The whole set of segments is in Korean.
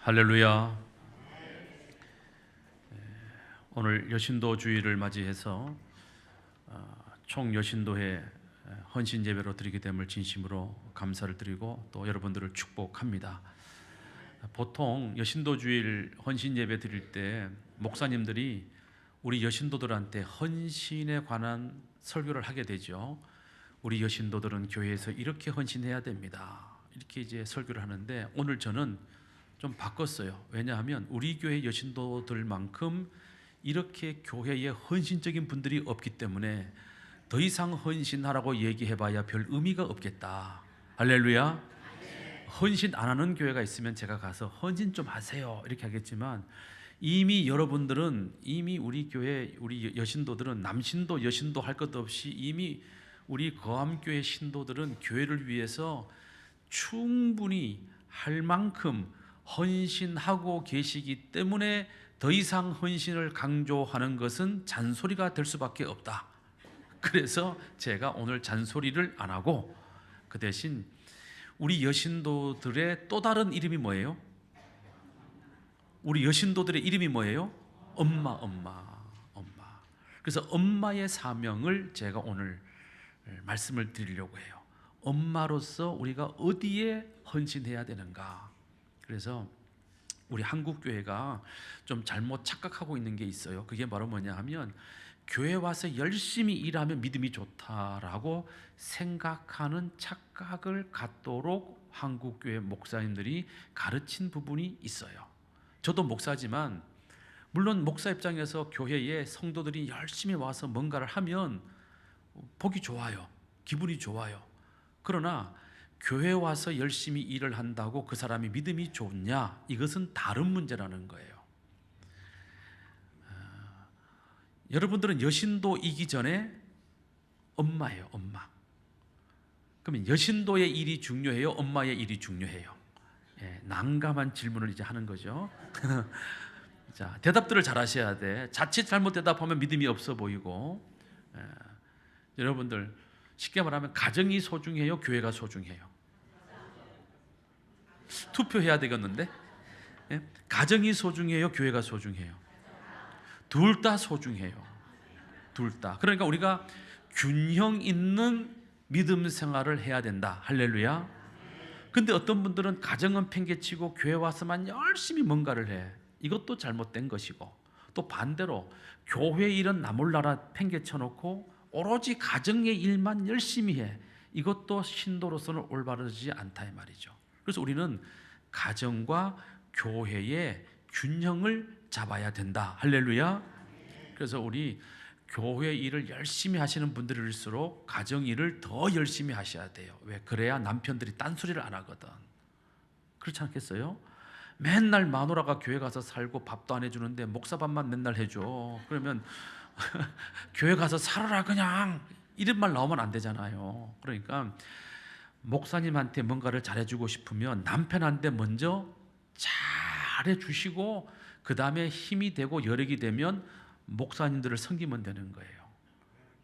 할렐루야. 오늘 여신도 주일을 맞이해서 총 여신도회 헌신 예배로 드리게 됨을 진심으로 감사를 드리고 또 여러분들을 축복합니다. 보통 여신도 주일 헌신 예배 드릴 때 목사님들이 우리 여신도들한테 헌신에 관한 설교를 하게 되죠. 우리 여신도들은 교회에서 이렇게 헌신해야 됩니다. 이렇게 이제 설교를 하는데 오늘 저는 좀 바꿨어요. 왜냐하면 우리 교회 여신도들만큼 이렇게 교회에 헌신적인 분들이 없기 때문에 더 이상 헌신하라고 얘기해봐야 별 의미가 없겠다. 할렐루야. 헌신 안 하는 교회가 있으면 제가 가서 헌신 좀 하세요 이렇게 하겠지만, 이미 여러분들은 이미 우리 교회 우리 여신도들은 남신도 여신도 할 것 없이 이미 우리 거암교회 신도들은 교회를 위해서 충분히 할 만큼 헌신하고 계시기 때문에 더 이상 헌신을 강조하는 것은 잔소리가 될 수밖에 없다. 그래서 제가 오늘 잔소리를 안 하고 그 대신 우리 여신도들의 또 다른 이름이 뭐예요? 우리 여신도들의 이름이 뭐예요? 엄마. 그래서 엄마의 사명을 제가 오늘 말씀을 드리려고 해요. 엄마로서 우리가 어디에 헌신해야 되는가? 그래서 우리 한국교회가 좀 잘못 착각하고 있는 게 있어요. 그게 바로 뭐냐 하면 교회 와서 열심히 일하면 믿음이 좋다라고 생각하는 착각을 갖도록 한국교회 목사님들이 가르친 부분이 있어요. 저도 목사지만 물론 목사 입장에서 교회에 성도들이 열심히 와서 뭔가를 하면 보기 좋아요. 기분이 좋아요. 그러나 교회 와서 열심히 일을 한다고 그 사람이 믿음이 좋냐? 이것은 다른 문제라는 거예요. 여러분들은 여신도이기 전에 엄마예요. 엄마. 그러면 여신도의 일이 중요해요? 엄마의 일이 중요해요? 난감한 질문을 이제 하는 거죠. 자, 대답들을 잘 하셔야 돼. 자칫 잘못 대답하면 믿음이 없어 보이고. 여러분들 쉽게 말하면 가정이 소중해요? 교회가 소중해요? 투표해야 되겠는데? 가정이 소중해요? 교회가 소중해요? 둘 다 소중해요. 둘 다. 그러니까 우리가 균형 있는 믿음 생활을 해야 된다. 할렐루야. 근데 어떤 분들은 가정은 팽개치고 교회 와서만 열심히 뭔가를 해. 이것도 잘못된 것이고, 또 반대로 교회 일은 나 몰라라 팽개쳐놓고 오로지 가정의 일만 열심히 해. 이것도 신도로서는 올바르지 않다 이 말이죠. 그래서 우리는 가정과 교회의 균형을 잡아야 된다. 할렐루야. 그래서 우리 교회 일을 열심히 하시는 분들일수록 가정 일을 더 열심히 하셔야 돼요. 왜? 그래야 남편들이 딴소리를 안 하거든. 그렇지 않겠어요? 맨날 마누라가 교회 가서 살고 밥도 안 해주는데 목사밥만 맨날 해줘. 그러면 교회 가서 살아라 그냥 이런 말 나오면 안 되잖아요. 그러니까 목사님한테 뭔가를 잘해주고 싶으면 남편한테 먼저 잘해주시고 그 다음에 힘이 되고 여력이 되면 목사님들을 섬기면 되는 거예요.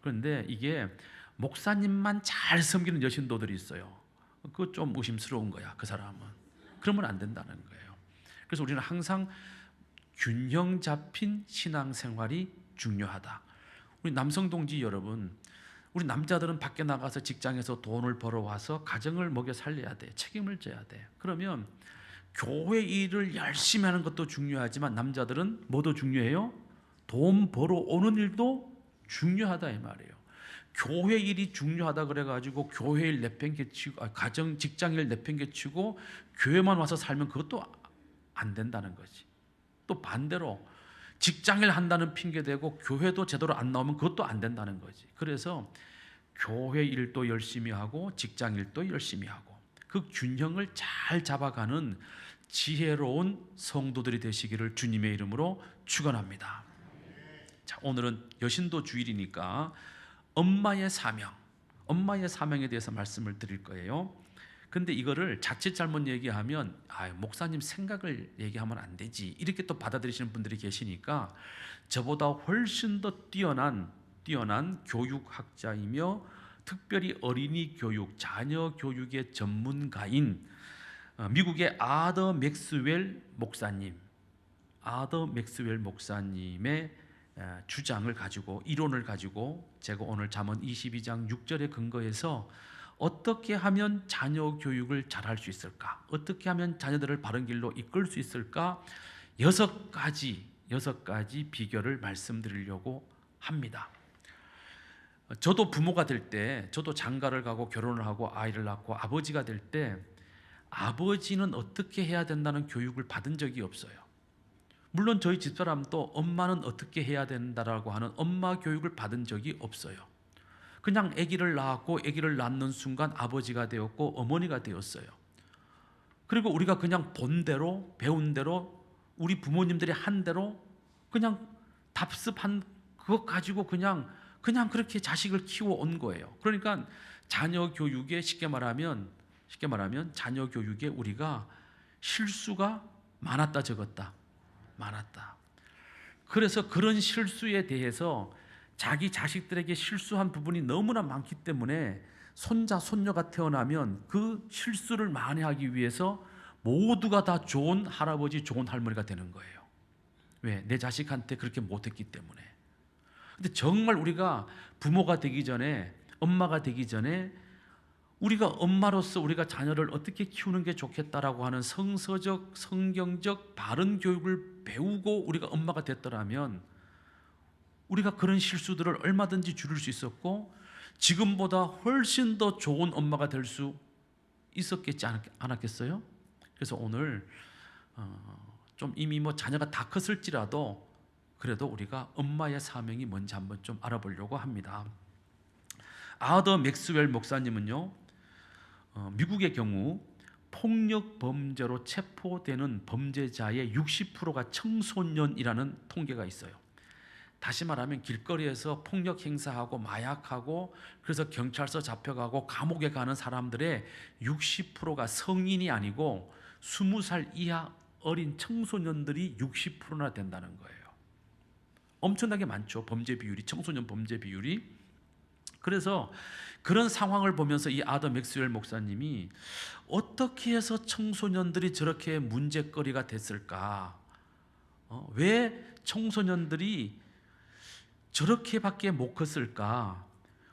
그런데 이게 목사님만 잘 섬기는 여신도들이 있어요. 그거 좀 의심스러운 거야. 그 사람은. 그러면 안 된다는 거예요. 그래서 우리는 항상 균형 잡힌 신앙생활이 중요하다. 우리 남성 동지 여러분, 우리 남자들은 밖에 나가서 직장에서 돈을 벌어와서 가정을 먹여 살려야 돼. 책임을 져야 돼. 그러면 교회 일을 열심히 하는 것도 중요하지만 남자들은 뭐도 중요해요? 돈 벌어오는 일도 중요하다 이 말이에요. 교회 일이 중요하다 그래가지고 교회 일 내팽개치고 가정 직장 일 내팽개치고 교회만 와서 살면 그것도 안 된다는 거지. 또 반대로 직장일 한다는 핑계 대고 교회도 제대로 안 나오면 그것도 안 된다는 거지. 그래서 교회 일도 열심히 하고 직장 일도 열심히 하고 그 균형을 잘 잡아가는 지혜로운 성도들이 되시기를 주님의 이름으로 축원합니다. 자, 오늘은 여신도 주일이니까 엄마의 사명에 대해서 말씀을 드릴 거예요. 근데 이거를 자칫 잘못 얘기하면 목사님 생각을 얘기하면 안 되지 이렇게 또 받아들이시는 분들이 계시니까 저보다 훨씬 더 뛰어난 교육학자이며 특별히 어린이 교육, 자녀 교육의 전문가인 미국의 아더 맥스웰 목사님의 주장을 가지고, 이론을 가지고 제가 오늘 잠언 22장 6절에 근거해서 어떻게 하면 자녀 교육을 잘할 수 있을까, 어떻게 하면 자녀들을 바른 길로 이끌 수 있을까, 6가지 비결을 말씀드리려고 합니다. 저도 부모가 될 때, 저도 장가를 가고 결혼을 하고 아이를 낳고 아버지가 될 때, 아버지는 어떻게 해야 된다는 교육을 받은 적이 없어요. 물론 저희 집사람도 엄마는 어떻게 해야 된다라고 하는 엄마 교육을 받은 적이 없어요. 그냥 아기를 낳았고 아기를 낳는 순간 아버지가 되었고 어머니가 되었어요. 그리고 우리가 그냥 본 대로, 배운 대로, 우리 부모님들이 한 대로 그냥 답습한 그것 가지고 그냥 그렇게 자식을 키워온 거예요. 그러니까 자녀 교육에 쉽게 말하면 자녀 교육에 우리가 실수가 많았다 적었다. 많았다. 그래서 그런 실수에 대해서 자기 자식들에게 실수한 부분이 너무나 많기 때문에 손자 손녀가 태어나면 그 실수를 만회하기 위해서 모두가 다 좋은 할아버지, 좋은 할머니가 되는 거예요. 왜? 내 자식한테 그렇게 못했기 때문에. 근데 정말 우리가 부모가 되기 전에, 엄마가 되기 전에 우리가 엄마로서 우리가 자녀를 어떻게 키우는 게 좋겠다라고 하는 성서적, 성경적 바른 교육을 배우고 우리가 엄마가 됐더라면 우리가 그런 실수들을 얼마든지 줄일 수 있었고 지금보다 훨씬 더 좋은 엄마가 될 수 있었겠지 않았겠어요? 그래서 오늘 좀 이미 자녀가 다 컸을지라도 그래도 우리가 엄마의 사명이 뭔지 한번 좀 알아보려고 합니다. 아더 맥스웰 목사님은요, 미국의 경우 폭력 범죄로 체포되는 범죄자의 60%가 청소년이라는 통계가 있어요. 다시 말하면 길거리에서 폭력 행사하고 마약하고 그래서 경찰서 잡혀가고 감옥에 가는 사람들의 60%가 성인이 아니고 20살 이하 어린 청소년들이 60%나 된다는 거예요. 엄청나게 많죠. 범죄 비율이, 청소년 범죄 비율이. 그래서 그런 상황을 보면서 이 아더 맥스웰 목사님이 어떻게 해서 청소년들이 저렇게 문제거리가 됐을까? 왜 청소년들이 저렇게밖에 못 컸을까?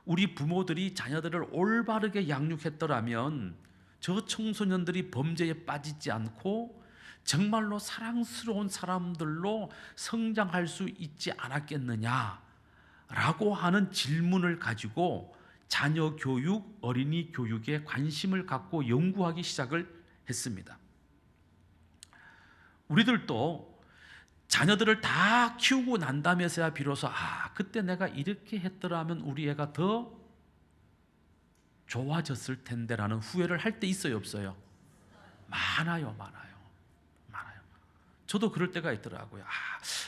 우리 부모들이 자녀들을 올바르게 양육했더라면 저 청소년들이 범죄에 빠지지 않고 정말로 사랑스러운 사람들로 성장할 수 있지 않았겠느냐? 라고 하는 질문을 가지고 자녀 교육, 어린이 교육에 관심을 갖고 연구하기 시작을 했습니다. 우리들도 자녀들을 다 키우고 난 다음에서야 비로소 그때 내가 이렇게 했더라면 우리 애가 더 좋아졌을 텐데라는 후회를 할 때 있어요, 없어요? 많아요. 저도 그럴 때가 있더라고요.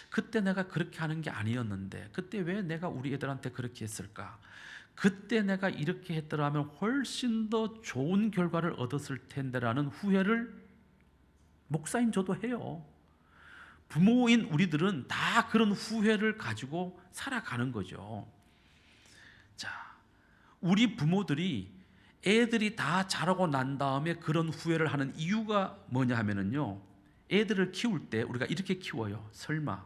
그때 내가 그렇게 하는 게 아니었는데 그때 왜 내가 우리 애들한테 그렇게 했을까? 그때 내가 이렇게 했더라면 훨씬 더 좋은 결과를 얻었을 텐데라는 후회를 목사인 저도 해요. 부모인 우리들은 다 그런 후회를 가지고 살아가는 거죠. 자, 우리 부모들이 애들이 다 자라고 난 다음에 그런 후회를 하는 이유가 뭐냐 하면은요, 애들을 키울 때 우리가 이렇게 키워요. 설마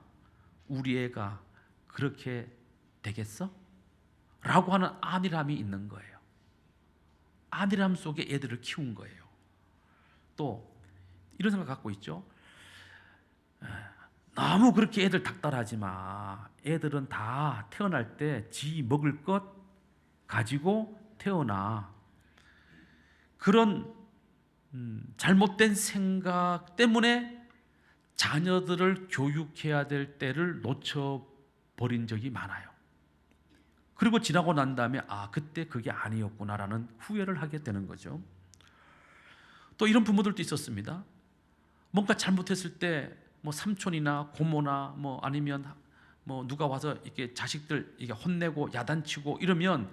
우리 애가 그렇게 되겠어? 라고 하는 안일함이 있는 거예요. 안일함 속에 애들을 키운 거예요. 또 이런 생각 갖고 있죠. 너무 그렇게 애들 닥달하지 마. 애들은 다 태어날 때 지 먹을 것 가지고 태어나. 그런 잘못된 생각 때문에 자녀들을 교육해야 될 때를 놓쳐버린 적이 많아요. 그리고 지나고 난 다음에 그때 그게 아니었구나라는 후회를 하게 되는 거죠. 또 이런 부모들도 있었습니다. 뭔가 잘못했을 때 삼촌이나 고모나 아니면 누가 와서 이렇게 자식들 이게 혼내고 야단치고 이러면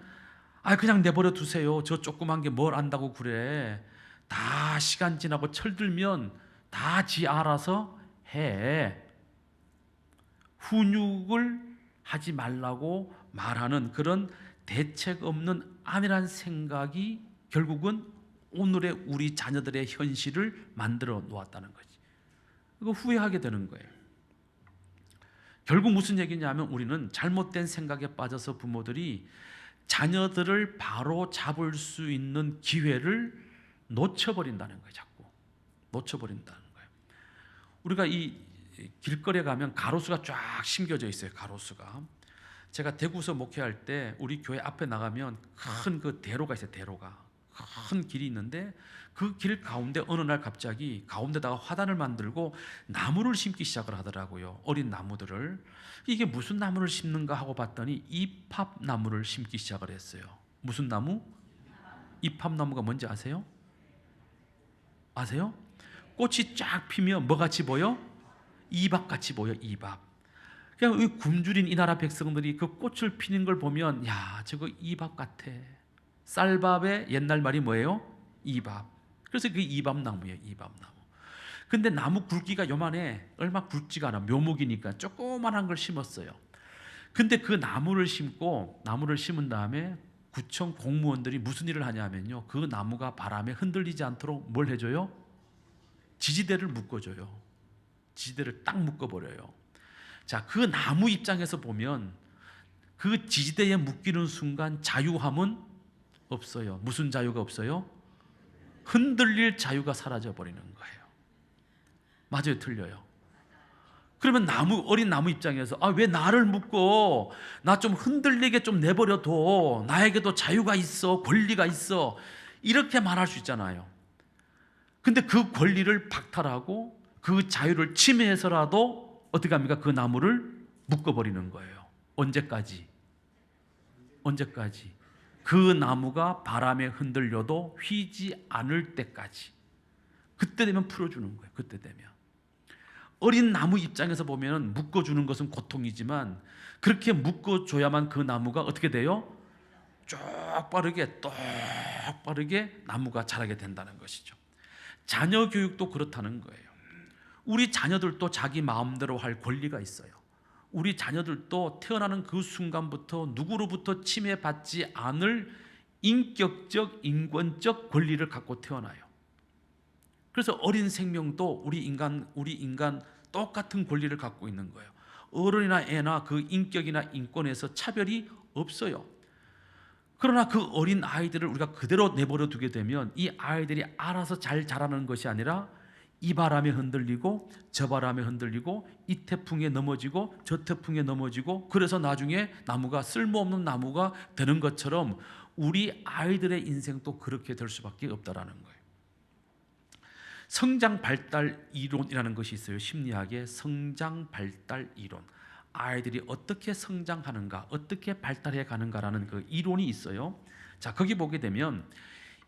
그냥 내버려 두세요. 저 조그만 게 뭘 안다고 그래. 다 시간 지나고 철들면 다 지 알아서 해. 훈육을 하지 말라고 말하는 그런 대책 없는 안일한 생각이 결국은 오늘의 우리 자녀들의 현실을 만들어 놓았다는 거지. 그거 후회하게 되는 거예요. 결국 무슨 얘기냐면 우리는 잘못된 생각에 빠져서 부모들이 자녀들을 바로 잡을 수 있는 기회를 놓쳐버린다는 거예요. 자꾸 놓쳐버린다는 거예요. 우리가 이 길거리에 가면 가로수가 쫙 심겨져 있어요. 가로수가. 제가 대구서 목회할 때 우리 교회 앞에 나가면 큰 그 대로가 있어요. 대로가 큰 길이 있는데 그 길 가운데 어느 날 갑자기 가운데다가 화단을 만들고 나무를 심기 시작을 하더라고요. 어린 나무들을. 이게 무슨 나무를 심는가 하고 봤더니 이팝나무를 심기 시작을 했어요. 무슨 나무? 이팝나무가 뭔지 아세요? 아세요? 꽃이 쫙 피면 뭐같이 보여? 이밥같이 보여. 이밥. 그냥 이 굶주린 이 나라 백성들이 그 꽃을 피는 걸 보면 야, 저거 이밥 같아. 쌀밥의 옛날 말이 뭐예요? 이밥. 그래서 그게 이밥나무예요. 이밥나무. 근데 나무 굵기가 요만해. 얼마 굵지가 않아. 묘목이니까 조그만한 걸 심었어요. 근데 그 나무를 심은 다음에 구청 공무원들이 무슨 일을 하냐면요, 그 나무가 바람에 흔들리지 않도록 뭘 해줘요? 지지대를 묶어줘요. 지지대를 딱 묶어버려요. 자, 그 나무 입장에서 보면 그 지지대에 묶이는 순간 자유함은 없어요. 무슨 자유가 없어요? 흔들릴 자유가 사라져 버리는 거예요. 맞아요, 틀려요? 그러면 어린 나무 입장에서 왜 나를 묶어? 나 좀 흔들리게 좀 내버려둬. 나에게도 자유가 있어, 권리가 있어. 이렇게 말할 수 있잖아요. 근데 그 권리를 박탈하고 그 자유를 침해해서라도 어떻게 합니까? 그 나무를 묶어버리는 거예요. 언제까지? 언제까지? 그 나무가 바람에 흔들려도 휘지 않을 때까지. 그때 되면 풀어주는 거예요. 그때 되면. 어린 나무 입장에서 보면 묶어주는 것은 고통이지만 그렇게 묶어줘야만 그 나무가 어떻게 돼요? 쭉 빠르게 똑바르게 나무가 자라게 된다는 것이죠. 자녀 교육도 그렇다는 거예요. 우리 자녀들도 자기 마음대로 할 권리가 있어요. 우리 자녀들도 태어나는 그 순간부터 누구로부터 침해받지 않을 인격적, 인권적 권리를 갖고 태어나요. 그래서 어린 생명도 우리 인간 똑같은 권리를 갖고 있는 거예요. 어른이나 애나 그 인격이나 인권에서 차별이 없어요. 그러나 그 어린 아이들을 우리가 그대로 내버려 두게 되면 이 아이들이 알아서 잘 자라는 것이 아니라 이 바람에 흔들리고 저 바람에 흔들리고 이 태풍에 넘어지고 저 태풍에 넘어지고 그래서 나중에 나무가 쓸모없는 나무가 되는 것처럼 우리 아이들의 인생도 그렇게 될 수밖에 없다라는 거예요. 성장 발달 이론이라는 것이 있어요. 심리학의 성장 발달 이론. 아이들이 어떻게 성장하는가, 어떻게 발달해 가는가라는 그 이론이 있어요. 자, 거기 보게 되면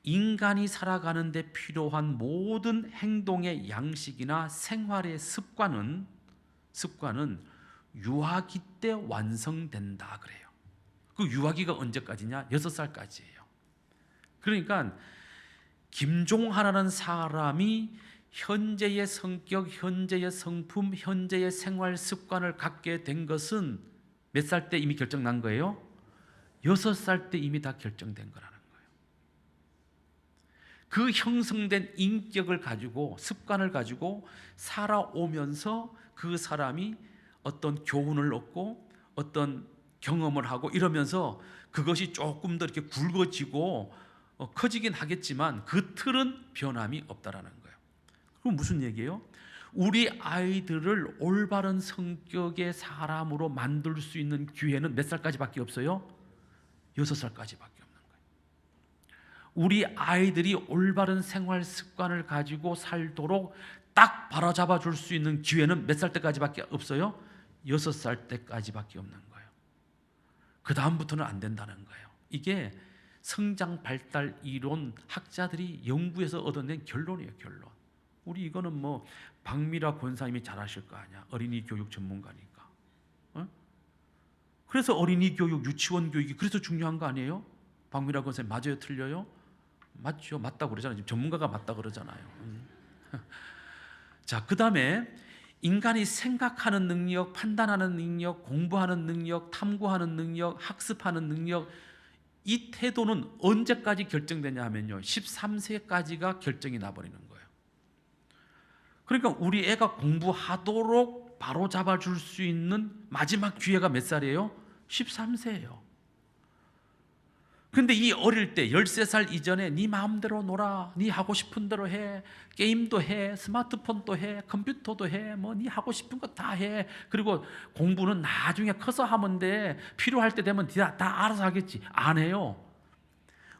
인간이 살아가는 데 필요한 모든 행동의 양식이나 생활의 습관은 유아기 때 완성된다 그래요. 그 유아기가 언제까지냐? 6살까지예요. 그러니까 김종하라는 사람이 현재의 성격, 현재의 성품, 현재의 생활 습관을 갖게 된 것은 몇 살 때 이미 결정난 거예요? 6살 때 이미 다 결정된 거라는 거예요. 그 형성된 인격을 가지고, 습관을 가지고 살아오면서 그 사람이 어떤 교훈을 얻고 어떤 경험을 하고 이러면서 그것이 조금 더 이렇게 굵어지고 커지긴 하겠지만 그 틀은 변함이 없다라는 거예요. 그럼 무슨 얘기예요? 우리 아이들을 올바른 성격의 사람으로 만들 수 있는 기회는 몇 살까지밖에 없어요? 6살까지밖에 없는 거예요. 우리 아이들이 올바른 생활 습관을 가지고 살도록 딱 바로잡아 줄 수 있는 기회는 몇 살 때까지밖에 없어요? 6살 때까지밖에 없는 거예요. 그 다음부터는 안 된다는 거예요. 이게 성장 발달 이론 학자들이 연구해서 얻어낸 결론이에요. 결론. 우리 이거는 뭐 박미라 권사님이 잘 아실 거 아니야. 어린이 교육 전문가니까. 그래서 어린이 교육, 유치원 교육이 그래서 중요한 거 아니에요? 박미라 권사님 맞아요, 틀려요? 맞죠, 맞다고 그러잖아요. 지금 전문가가 맞다고 그러잖아요. 자, 그 다음에 인간이 생각하는 능력, 판단하는 능력, 공부하는 능력, 탐구하는 능력, 학습하는 능력, 이 태도는 언제까지 결정되냐 하면요, 13세까지가 결정이 나버리는 거예요. 그러니까 우리 애가 공부하도록 바로 잡아줄 수 있는 마지막 기회가 몇 살이에요? 13세예요. 근데 이 어릴 때 13살 이전에 네 마음대로 놀아, 네 하고 싶은 대로 해, 게임도 해, 스마트폰도 해, 컴퓨터도 해, 뭐 네 하고 싶은 거 다 해. 그리고 공부는 나중에 커서 하면 돼. 필요할 때 되면 다 알아서 하겠지. 안 해요.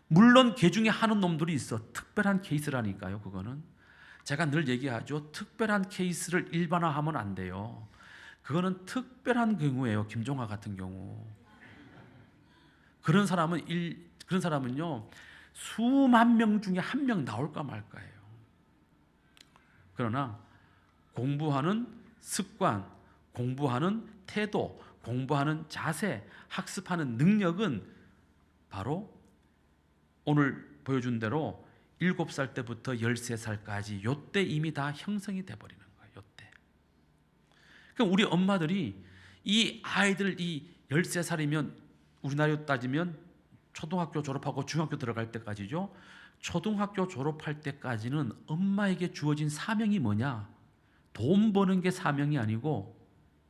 물론 개 중에 하는 놈들이 있어. 특별한 케이스라니까요. 그거는 제가 늘 얘기하죠. 특별한 케이스를 일반화하면 안 돼요. 그거는 특별한 경우예요. 김종하 같은 경우. 그런 사람은요, 수만 명 중에 한 명 나올까 말까예요. 그러나 공부하는 습관, 공부하는 태도, 공부하는 자세, 학습하는 능력은 바로 오늘 보여준 대로 7살 때부터 13살까지 요때 이미 다 형성이 돼버리는 거예요. 요때. 그러니까 우리 엄마들이 이 아이들 이 13살이면 우리나라로 따지면 초등학교 졸업하고 중학교 들어갈 때까지죠. 초등학교 졸업할 때까지는 엄마에게 주어진 사명이 뭐냐? 돈 버는 게 사명이 아니고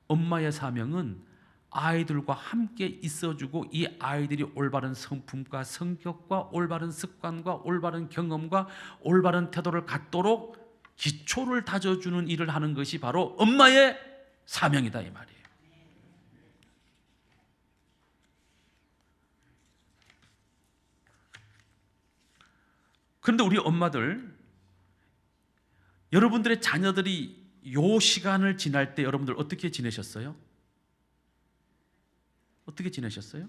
엄마의 사명은 아이들과 함께 있어주고 이 아이들이 올바른 성품과 성격과 올바른 습관과 올바른 경험과 올바른 태도를 갖도록 기초를 다져주는 일을 하는 것이 바로 엄마의 사명이다 이 말이에요. 그런데 우리 엄마들, 여러분들의 자녀들이 요 시간을 지날 때 여러분들 어떻게 지내셨어요? 어떻게 지내셨어요?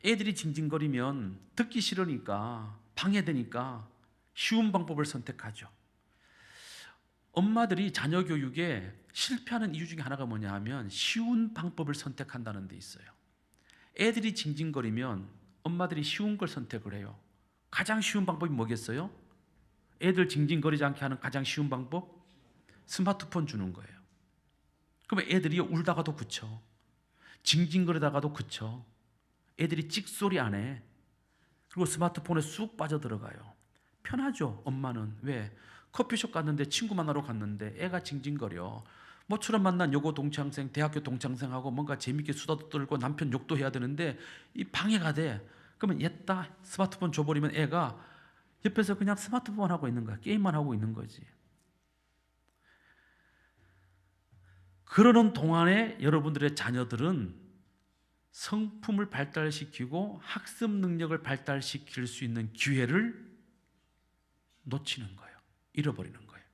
애들이 징징거리면 듣기 싫으니까, 방해되니까 쉬운 방법을 선택하죠. 엄마들이 자녀 교육에 실패하는 이유 중에 하나가 뭐냐 하면 쉬운 방법을 선택한다는 데 있어요. 애들이 징징거리면 엄마들이 쉬운 걸 선택을 해요. 가장 쉬운 방법이 뭐겠어요? 애들 징징거리지 않게 하는 가장 쉬운 방법? 스마트폰 주는 거예요. 그러면 애들이 울다가도 그쳐, 징징거리다가도 그쳐. 애들이 찍소리 안 해. 그리고 스마트폰에 쑥 빠져들어가요. 편하죠, 엄마는. 왜? 커피숍 갔는데, 친구 만나러 갔는데 애가 징징거려. 모처럼 만난 여고 동창생, 대학교 동창생하고 뭔가 재밌게 수다도 떨고 남편 욕도 해야 되는데 이 방해가 돼. 그러면 얘다 스마트폰 줘버리면 애가 옆에서 그냥 스마트폰 하고 있는 거야. 게임만 하고 있는 거지. 그러는 동안에 여러분들의 자녀들은 성품을 발달시키고 학습 능력을 발달시킬 수 있는 기회를 놓치는 거예요. 잃어버리는 거예요.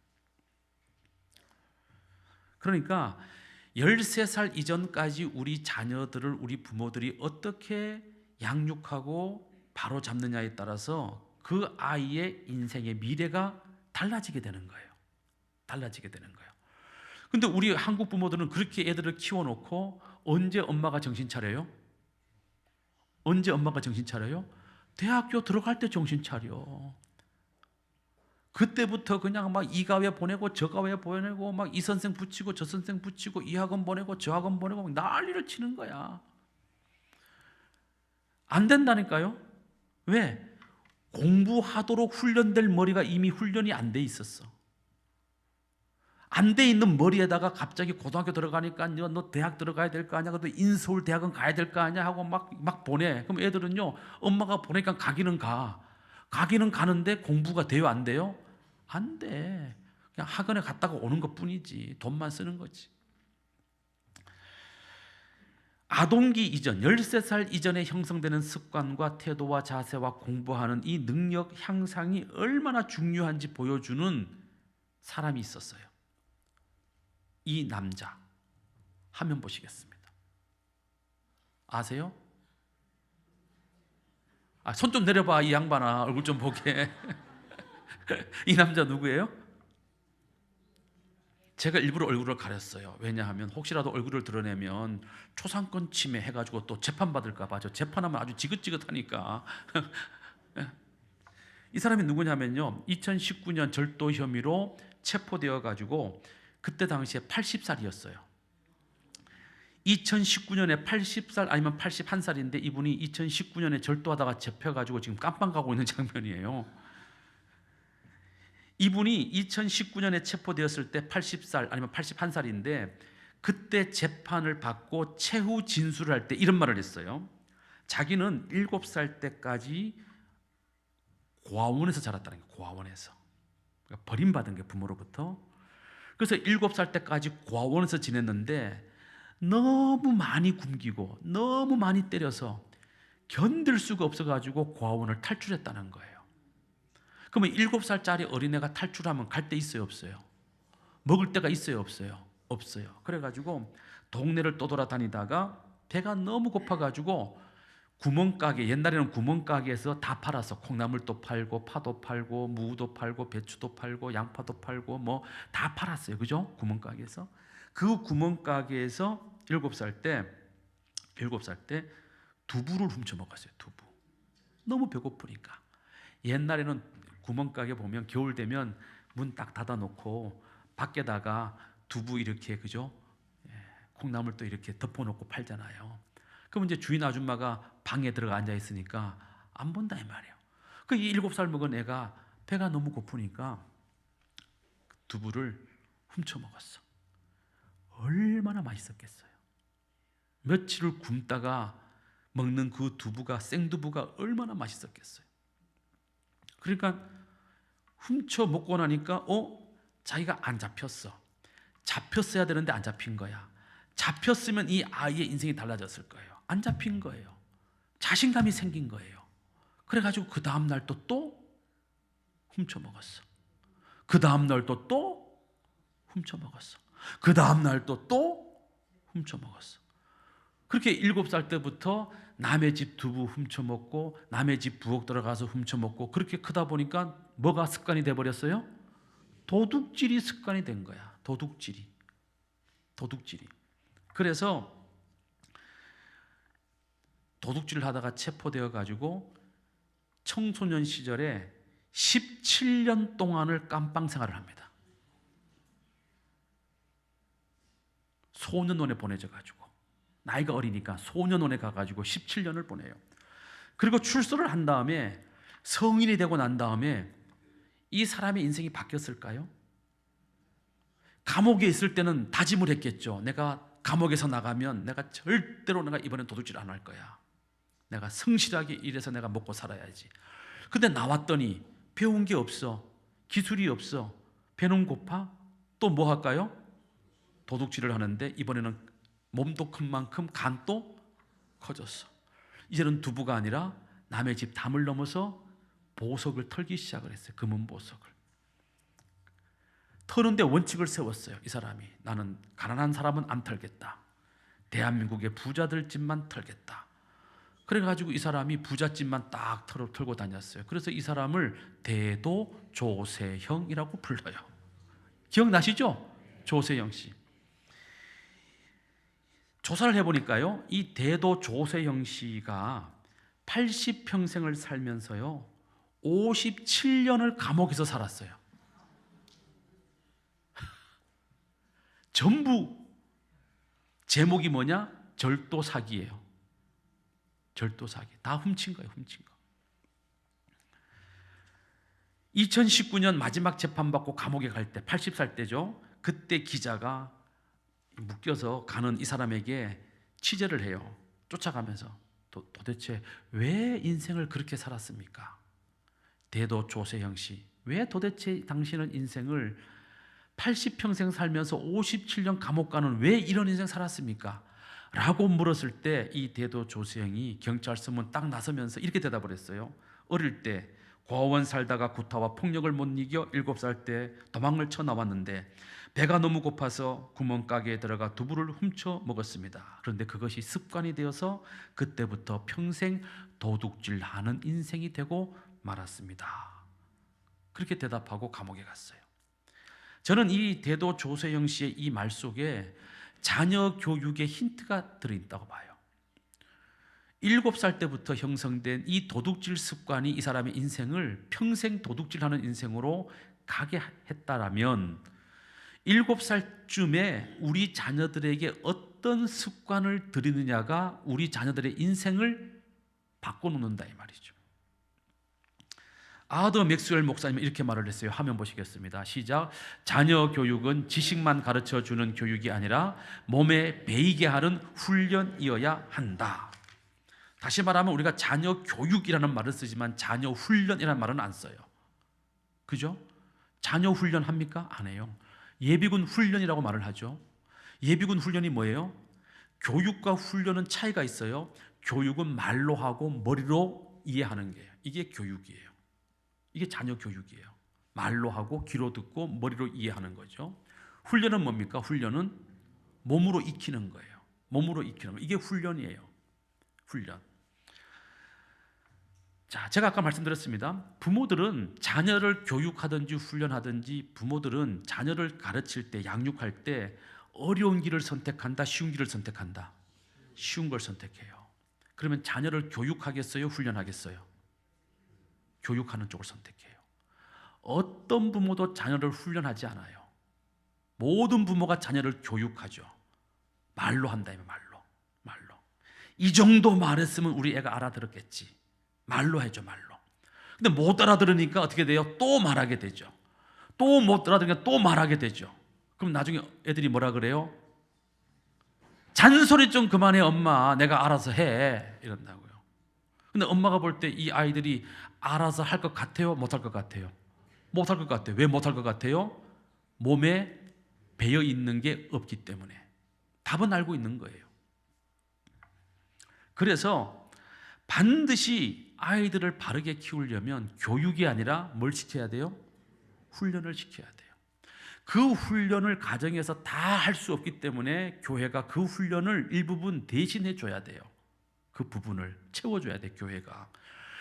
그러니까 13살 이전까지 우리 자녀들을 우리 부모들이 어떻게 양육하고 바로 잡느냐에 따라서 그 아이의 인생의 미래가 달라지게 되는 거예요. 달라지게 되는 거예요. 근데 우리 한국 부모들은 그렇게 애들을 키워놓고 언제 엄마가 정신 차려요? 언제 엄마가 정신 차려요? 대학교 들어갈 때 정신 차려. 그때부터 그냥 막 이 과외 보내고 저 과외 보내고 막 이 선생 붙이고 저 선생 붙이고 이 학원 보내고 저 학원 보내고 막 난리를 치는 거야. 안 된다니까요. 왜? 공부하도록 훈련될 머리가 이미 훈련이 안 돼 있었어. 안 돼 있는 머리에다가 갑자기 고등학교 들어가니까 너 대학 들어가야 될 거 아니야? 그래도 인서울 대학은 가야 될 거 아니야? 하고 막 보내. 그럼 애들은요, 엄마가 보내니까 가기는 가. 가기는 가는데 공부가 돼요, 안 돼요? 안 돼. 그냥 학원에 갔다가 오는 것 뿐이지. 돈만 쓰는 거지. 아동기 이전, 13살 이전에 형성되는 습관과 태도와 자세와 공부하는 이 능력 향상이 얼마나 중요한지 보여주는 사람이 있었어요. 이 남자, 화면 보시겠습니다. 아세요? 손 좀 내려봐, 이 양반아. 얼굴 좀 보게. 이 남자 누구예요? 제가 일부러 얼굴을 가렸어요. 왜냐하면 혹시라도 얼굴을 드러내면 초상권 침해 해가지고 또 재판받을까 봐. 저 재판하면 아주 지긋지긋하니까. 이 사람이 누구냐면요, 2019년 절도 혐의로 체포되어 가지고 그때 당시에 80살이었어요 2019년에 80살 아니면 81살인데 이분이 2019년에 절도하다가 잡혀가지고 지금 깜빵 가고 있는 장면이에요. 이분이 2019년에 체포되었을 때 80살 아니면 81살인데 그때 재판을 받고 최후 진술을 할 때 이런 말을 했어요. 자기는 7살 때까지 고아원에서 자랐다는 거예요. 고아원에서. 그러니까 버림받은 게 부모로부터. 그래서 7살 때까지 고아원에서 지냈는데 너무 많이 굶기고 너무 많이 때려서 견딜 수가 없어가지고 고아원을 탈출했다는 거예요. 그러면 7살짜리 어린애가 탈출하면 갈 데 있어요, 없어요? 먹을 데가 있어요, 없어요? 없어요. 그래가지고 동네를 떠돌아다니다가 배가 너무 고파가지고 구멍가게, 옛날에는 구멍가게에서 다 팔았어. 콩나물도 팔고 파도 팔고 무도 팔고 배추도 팔고 양파도 팔고 뭐 다 팔았어요. 그죠? 구멍가게에서. 그 구멍가게에서 7살 때 두부를 훔쳐 먹었어요. 두부. 너무 배고프니까. 옛날에는 구멍가게 보면 겨울 되면 문 딱 닫아놓고 밖에다가 두부 이렇게, 그죠? 콩나물도 이렇게 덮어놓고 팔잖아요. 그럼 이제 주인 아줌마가 방에 들어가 앉아 있으니까 안 본다 이 말이에요. 그 7살 먹은 애가 배가 너무 고프니까 두부를 훔쳐 먹었어. 얼마나 맛있었겠어요. 며칠을 굶다가 먹는 그 두부가, 생두부가 얼마나 맛있었겠어요. 그러니까 훔쳐 먹고 나니까 자기가 안 잡혔어. 잡혔어야 되는데 안 잡힌 거야. 잡혔으면 이 아이의 인생이 달라졌을 거예요. 안 잡힌 거예요. 자신감이 생긴 거예요. 그래가지고 그 다음 날 또 훔쳐 먹었어. 그 다음 날 또 훔쳐 먹었어. 그 다음 날 또 훔쳐 먹었어. 그렇게 7살 때부터 남의 집 두부 훔쳐 먹고 남의 집 부엌 들어가서 훔쳐 먹고 그렇게 크다 보니까 뭐가 습관이 돼 버렸어요? 도둑질이 습관이 된 거야. 도둑질이. 그래서 도둑질을 하다가 체포되어 가지고 청소년 시절에 17년 동안을 깜빵 생활을 합니다. 소년원에 보내져 가지고 나이가 어리니까 소년원에 가가지고 17년을 보내요. 그리고 출소를 한 다음에 성인이 되고 난 다음에 이 사람의 인생이 바뀌었을까요? 감옥에 있을 때는 다짐을 했겠죠. 내가 감옥에서 나가면 내가 절대로 이번엔 도둑질 안 할 거야. 내가 성실하게 일해서 내가 먹고 살아야지. 근데 나왔더니 배운 게 없어. 기술이 없어. 배는 고파. 또 뭐 할까요? 도둑질을 하는데 이번에는 몸도 큰 만큼 간도 커졌어. 이제는 두부가 아니라 남의 집 담을 넘어서 보석을 털기 시작을 했어요. 금은 보석을. 터는데 원칙을 세웠어요. 이 사람이. 나는 가난한 사람은 안 털겠다. 대한민국의 부자들 집만 털겠다. 그래가지고 이 사람이 부잣집만 딱 털고 다녔어요. 그래서 이 사람을 대도조세형이라고 불러요. 기억나시죠? 조세형 씨. 조사를 해보니까요, 이 대도조세형 씨가 80평생을 살면서요 57년을 감옥에서 살았어요. 전부 제목이 뭐냐? 절도 사기예요. 절도 사기. 다 훔친 거예요. 훔친 거. 2019년 마지막 재판받고 감옥에 갈 때 80살 때죠. 그때 기자가 묶여서 가는 이 사람에게 취재를 해요. 쫓아가면서 도대체 왜 인생을 그렇게 살았습니까? 대도 조세형 씨, 왜 도대체 당신은 인생을 80평생 살면서 57년 감옥 가는 왜 이런 인생 살았습니까? 라고 물었을 때 이 대도 조세형이 경찰서 문 딱 나서면서 이렇게 대답을 했어요. 어릴 때 고아원 살다가 구타와 폭력을 못 이겨 7살 때 도망을 쳐 나왔는데 배가 너무 고파서 구멍가게에 들어가 두부를 훔쳐 먹었습니다. 그런데 그것이 습관이 되어서 그때부터 평생 도둑질하는 인생이 되고 말았습니다. 그렇게 대답하고 감옥에 갔어요. 저는 이 대도 조세형 씨의 이 말 속에 자녀 교육의 힌트가 들어있다고 봐요. 7살 때부터 형성된 이 도둑질 습관이 이 사람의 인생을 평생 도둑질하는 인생으로 가게 했다라면 7살쯤에 우리 자녀들에게 어떤 습관을 들이느냐가 우리 자녀들의 인생을 바꿔놓는다 이 말이죠. 아더 맥스웰 목사님은 이렇게 말을 했어요. 화면 보시겠습니다. 시작. 자녀 교육은 지식만 가르쳐주는 교육이 아니라 몸에 배이게 하는 훈련이어야 한다. 다시 말하면 우리가 자녀 교육이라는 말을 쓰지만 자녀 훈련이라는 말은 안 써요. 그죠? 자녀 훈련 합니까? 안 해요. 예비군 훈련이라고 말을 하죠. 예비군 훈련이 뭐예요? 교육과 훈련은 차이가 있어요. 교육은 말로 하고 머리로 이해하는 거예요. 이게 교육이에요. 이게 자녀 교육이에요. 말로 하고 귀로 듣고 머리로 이해하는 거죠. 훈련은 뭡니까? 훈련은 몸으로 익히는 거예요. 몸으로 익히는 거. 이게 훈련이에요. 훈련. 자, 제가 아까 말씀드렸습니다. 부모들은 자녀를 교육하든지 훈련하든지 부모들은 자녀를 가르칠 때, 양육할 때 어려운 길을 선택한다, 쉬운 길을 선택한다. 쉬운 걸 선택해요. 그러면 자녀를 교육하겠어요, 훈련하겠어요? 교육하는 쪽을 선택해요. 어떤 부모도 자녀를 훈련하지 않아요. 모든 부모가 자녀를 교육하죠. 말로 한다면 말로. 이 정도 말했으면 우리 애가 알아들었겠지. 말로 해줘, 말로. 근데 못 알아들으니까 어떻게 돼요? 또 말하게 되죠. 또 못 알아들으니까 또 말하게 되죠. 그럼 나중에 애들이 뭐라 그래요? 잔소리 좀 그만해 엄마, 내가 알아서 해, 이런다고요. 근데 엄마가 볼 때 이 아이들이 알아서 할 것 같아요? 못할 것 같아요? 못할 것 같아요. 왜 못할 것 같아요? 몸에 배어 있는 게 없기 때문에. 답은 알고 있는 거예요. 그래서 반드시 아이들을 바르게 키우려면 교육이 아니라 뭘 시켜야 돼요? 훈련을 시켜야 돼요. 그 훈련을 가정에서 다 할 수 없기 때문에 교회가 그 훈련을 일부분 대신해 줘야 돼요. 그 부분을 채워줘야 돼, 교회가.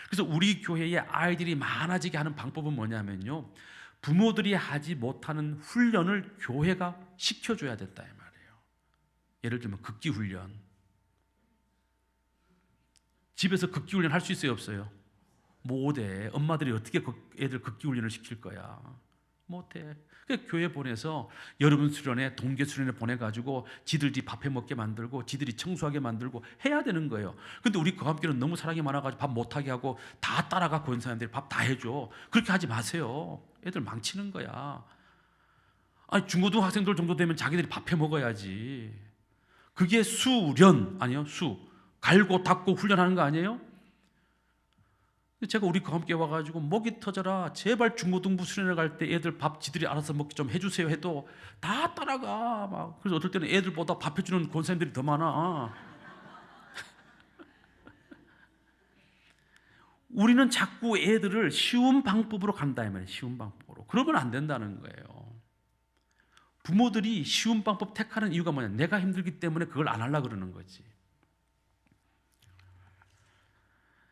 그래서 우리 교회에 아이들이 많아지게 하는 방법은 뭐냐면요, 부모들이 하지 못하는 훈련을 교회가 시켜줘야 된다 이 말이에요. 예를 들면 극기 훈련. 집에서 극기 훈련 할 수 있어요, 없어요? 못해. 엄마들이 어떻게 애들 극기 훈련을 시킬 거야? 못해. 그러니까 교회 보내서 여러분 수련회, 동계 수련회 보내가지고 지들이 밥해 먹게 만들고 지들이 청소하게 만들고 해야 되는 거예요. 근데 우리 교감교는 너무 사랑이 많아가지고 밥 못하게 하고 다 따라가 권사님들이 밥 다 해줘. 그렇게 하지 마세요. 애들 망치는 거야. 아니, 중고등 학생들 정도 되면 자기들이 밥해 먹어야지. 그게 수련 아니에요? 갈고 닦고 훈련하는 거 아니에요? 제가 우리 함께 와가지고 목이 터져라, 제발 중고등부 수련회 갈 때 애들 밥 지들이 알아서 먹기 좀 해주세요 해도 다 따라가. 막 그래서 어떨 때는 애들보다 밥 해주는 권사님들이 더 많아. 우리는 자꾸 애들을 쉬운 방법으로 간다 이 말이에요. 쉬운 방법으로. 그러면 안 된다는 거예요. 부모들이 쉬운 방법 택하는 이유가 뭐냐? 내가 힘들기 때문에 그걸 안 하려고 그러는 거지.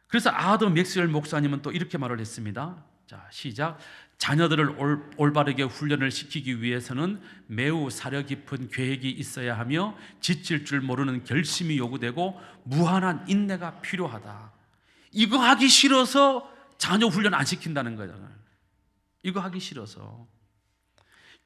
그래서 아더 맥스웰 목사님은 또 이렇게 말을 했습니다. 자, 시작. 자녀들을 올바르게 훈련을 시키기 위해서는 매우 사려 깊은 계획이 있어야 하며 지칠 줄 모르는 결심이 요구되고 무한한 인내가 필요하다. 이거 하기 싫어서 자녀 훈련 안 시킨다는 거잖아요. 이거 하기 싫어서.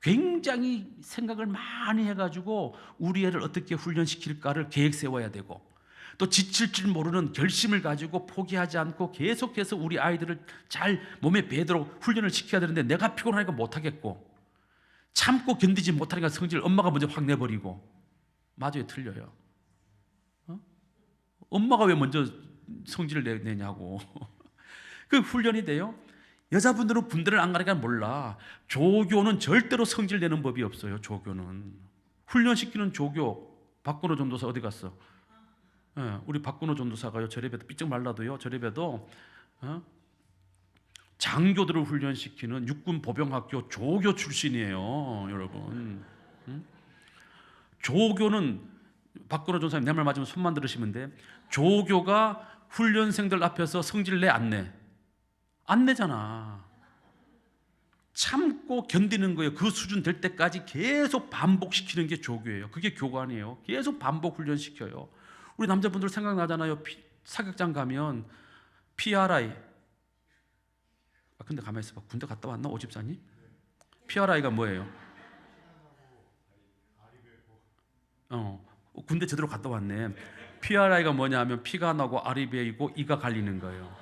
굉장히 생각을 많이 해가지고 우리 애를 어떻게 훈련시킬까를 계획 세워야 되고, 또 지칠 줄 모르는 결심을 가지고 포기하지 않고 계속해서 우리 아이들을 잘 몸에 배도록 훈련을 시켜야 되는데 내가 피곤하니까 못하겠고, 참고 견디지 못하니까 성질을 엄마가 먼저 확 내버리고. 맞아요, 틀려요? 엄마가 왜 먼저 성질을 내냐고. 그 훈련이 돼요. 여자분들은 군대를 안 가니까 몰라. 조교는 절대로 성질 내는 법이 없어요. 조교는 훈련시키는 조교. 박근호 전도사 어디 갔어? 우리 박근호 전도사가요, 저래봬도 삐쩍 말라도요, 저래봬도 장교들을 훈련시키는 육군 보병학교 조교 출신이에요, 여러분. 조교는, 박근호 전도사님 내 말 맞으면 손만 들으시면 돼. 조교가 훈련생들 앞에서 성질 내 안 내? 안 내잖아. 참고 견디는 거예요. 그 수준 될 때까지 계속 반복시키는 게 조교예요. 그게 교관이에요. 계속 반복 훈련시켜요. 우리 남자분들 생각나잖아요. 사격장 가면 PRI. 근데 가만히 있어봐. 군대 갔다 왔나? 오집사님? PRI가 뭐예요? 군대 제대로 갔다 왔네. PRI가 뭐냐 하면 피가 나고 알이 배이고 이가 갈리는 거예요.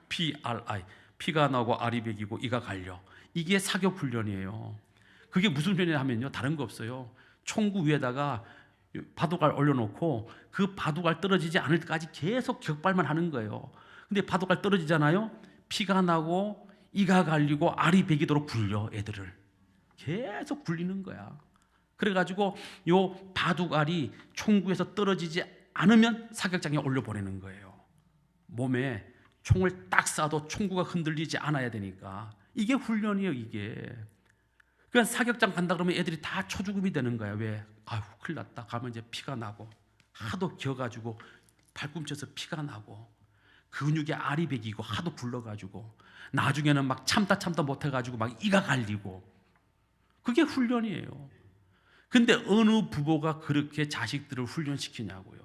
PRI, 피가 나고 알이 배기고 이가 갈려. 이게 사격 훈련이에요. 그게 무슨 훈련이냐 하면요, 다른 거 없어요. 총구 위에다가 바둑알 올려놓고 그 바둑알 떨어지지 않을 때까지 계속 격발만 하는 거예요. 근데 바둑알 떨어지잖아요. 피가 나고 이가 갈리고 알이 배기도록 굴려. 애들을 계속 굴리는 거야. 그래가지고 요 바둑알이 총구에서 떨어지지 않으면 사격장에 올려보내는 거예요. 몸에 총을 딱 쏴도 총구가 흔들리지 않아야 되니까. 이게 훈련이에요, 이게. 그러니까 사격장 간다 그러면 애들이 다 초죽음이 되는 거야. 왜? 아유, 큰일 났다. 가면 이제 피가 나고, 하도 겨가지고 발꿈치에서 피가 나고, 근육에 알이 배기고 하도 굴러가지고, 나중에는 막 참다 못해가지고 막 이가 갈리고. 그게 훈련이에요. 근데 어느 부모가 그렇게 자식들을 훈련시키냐고요.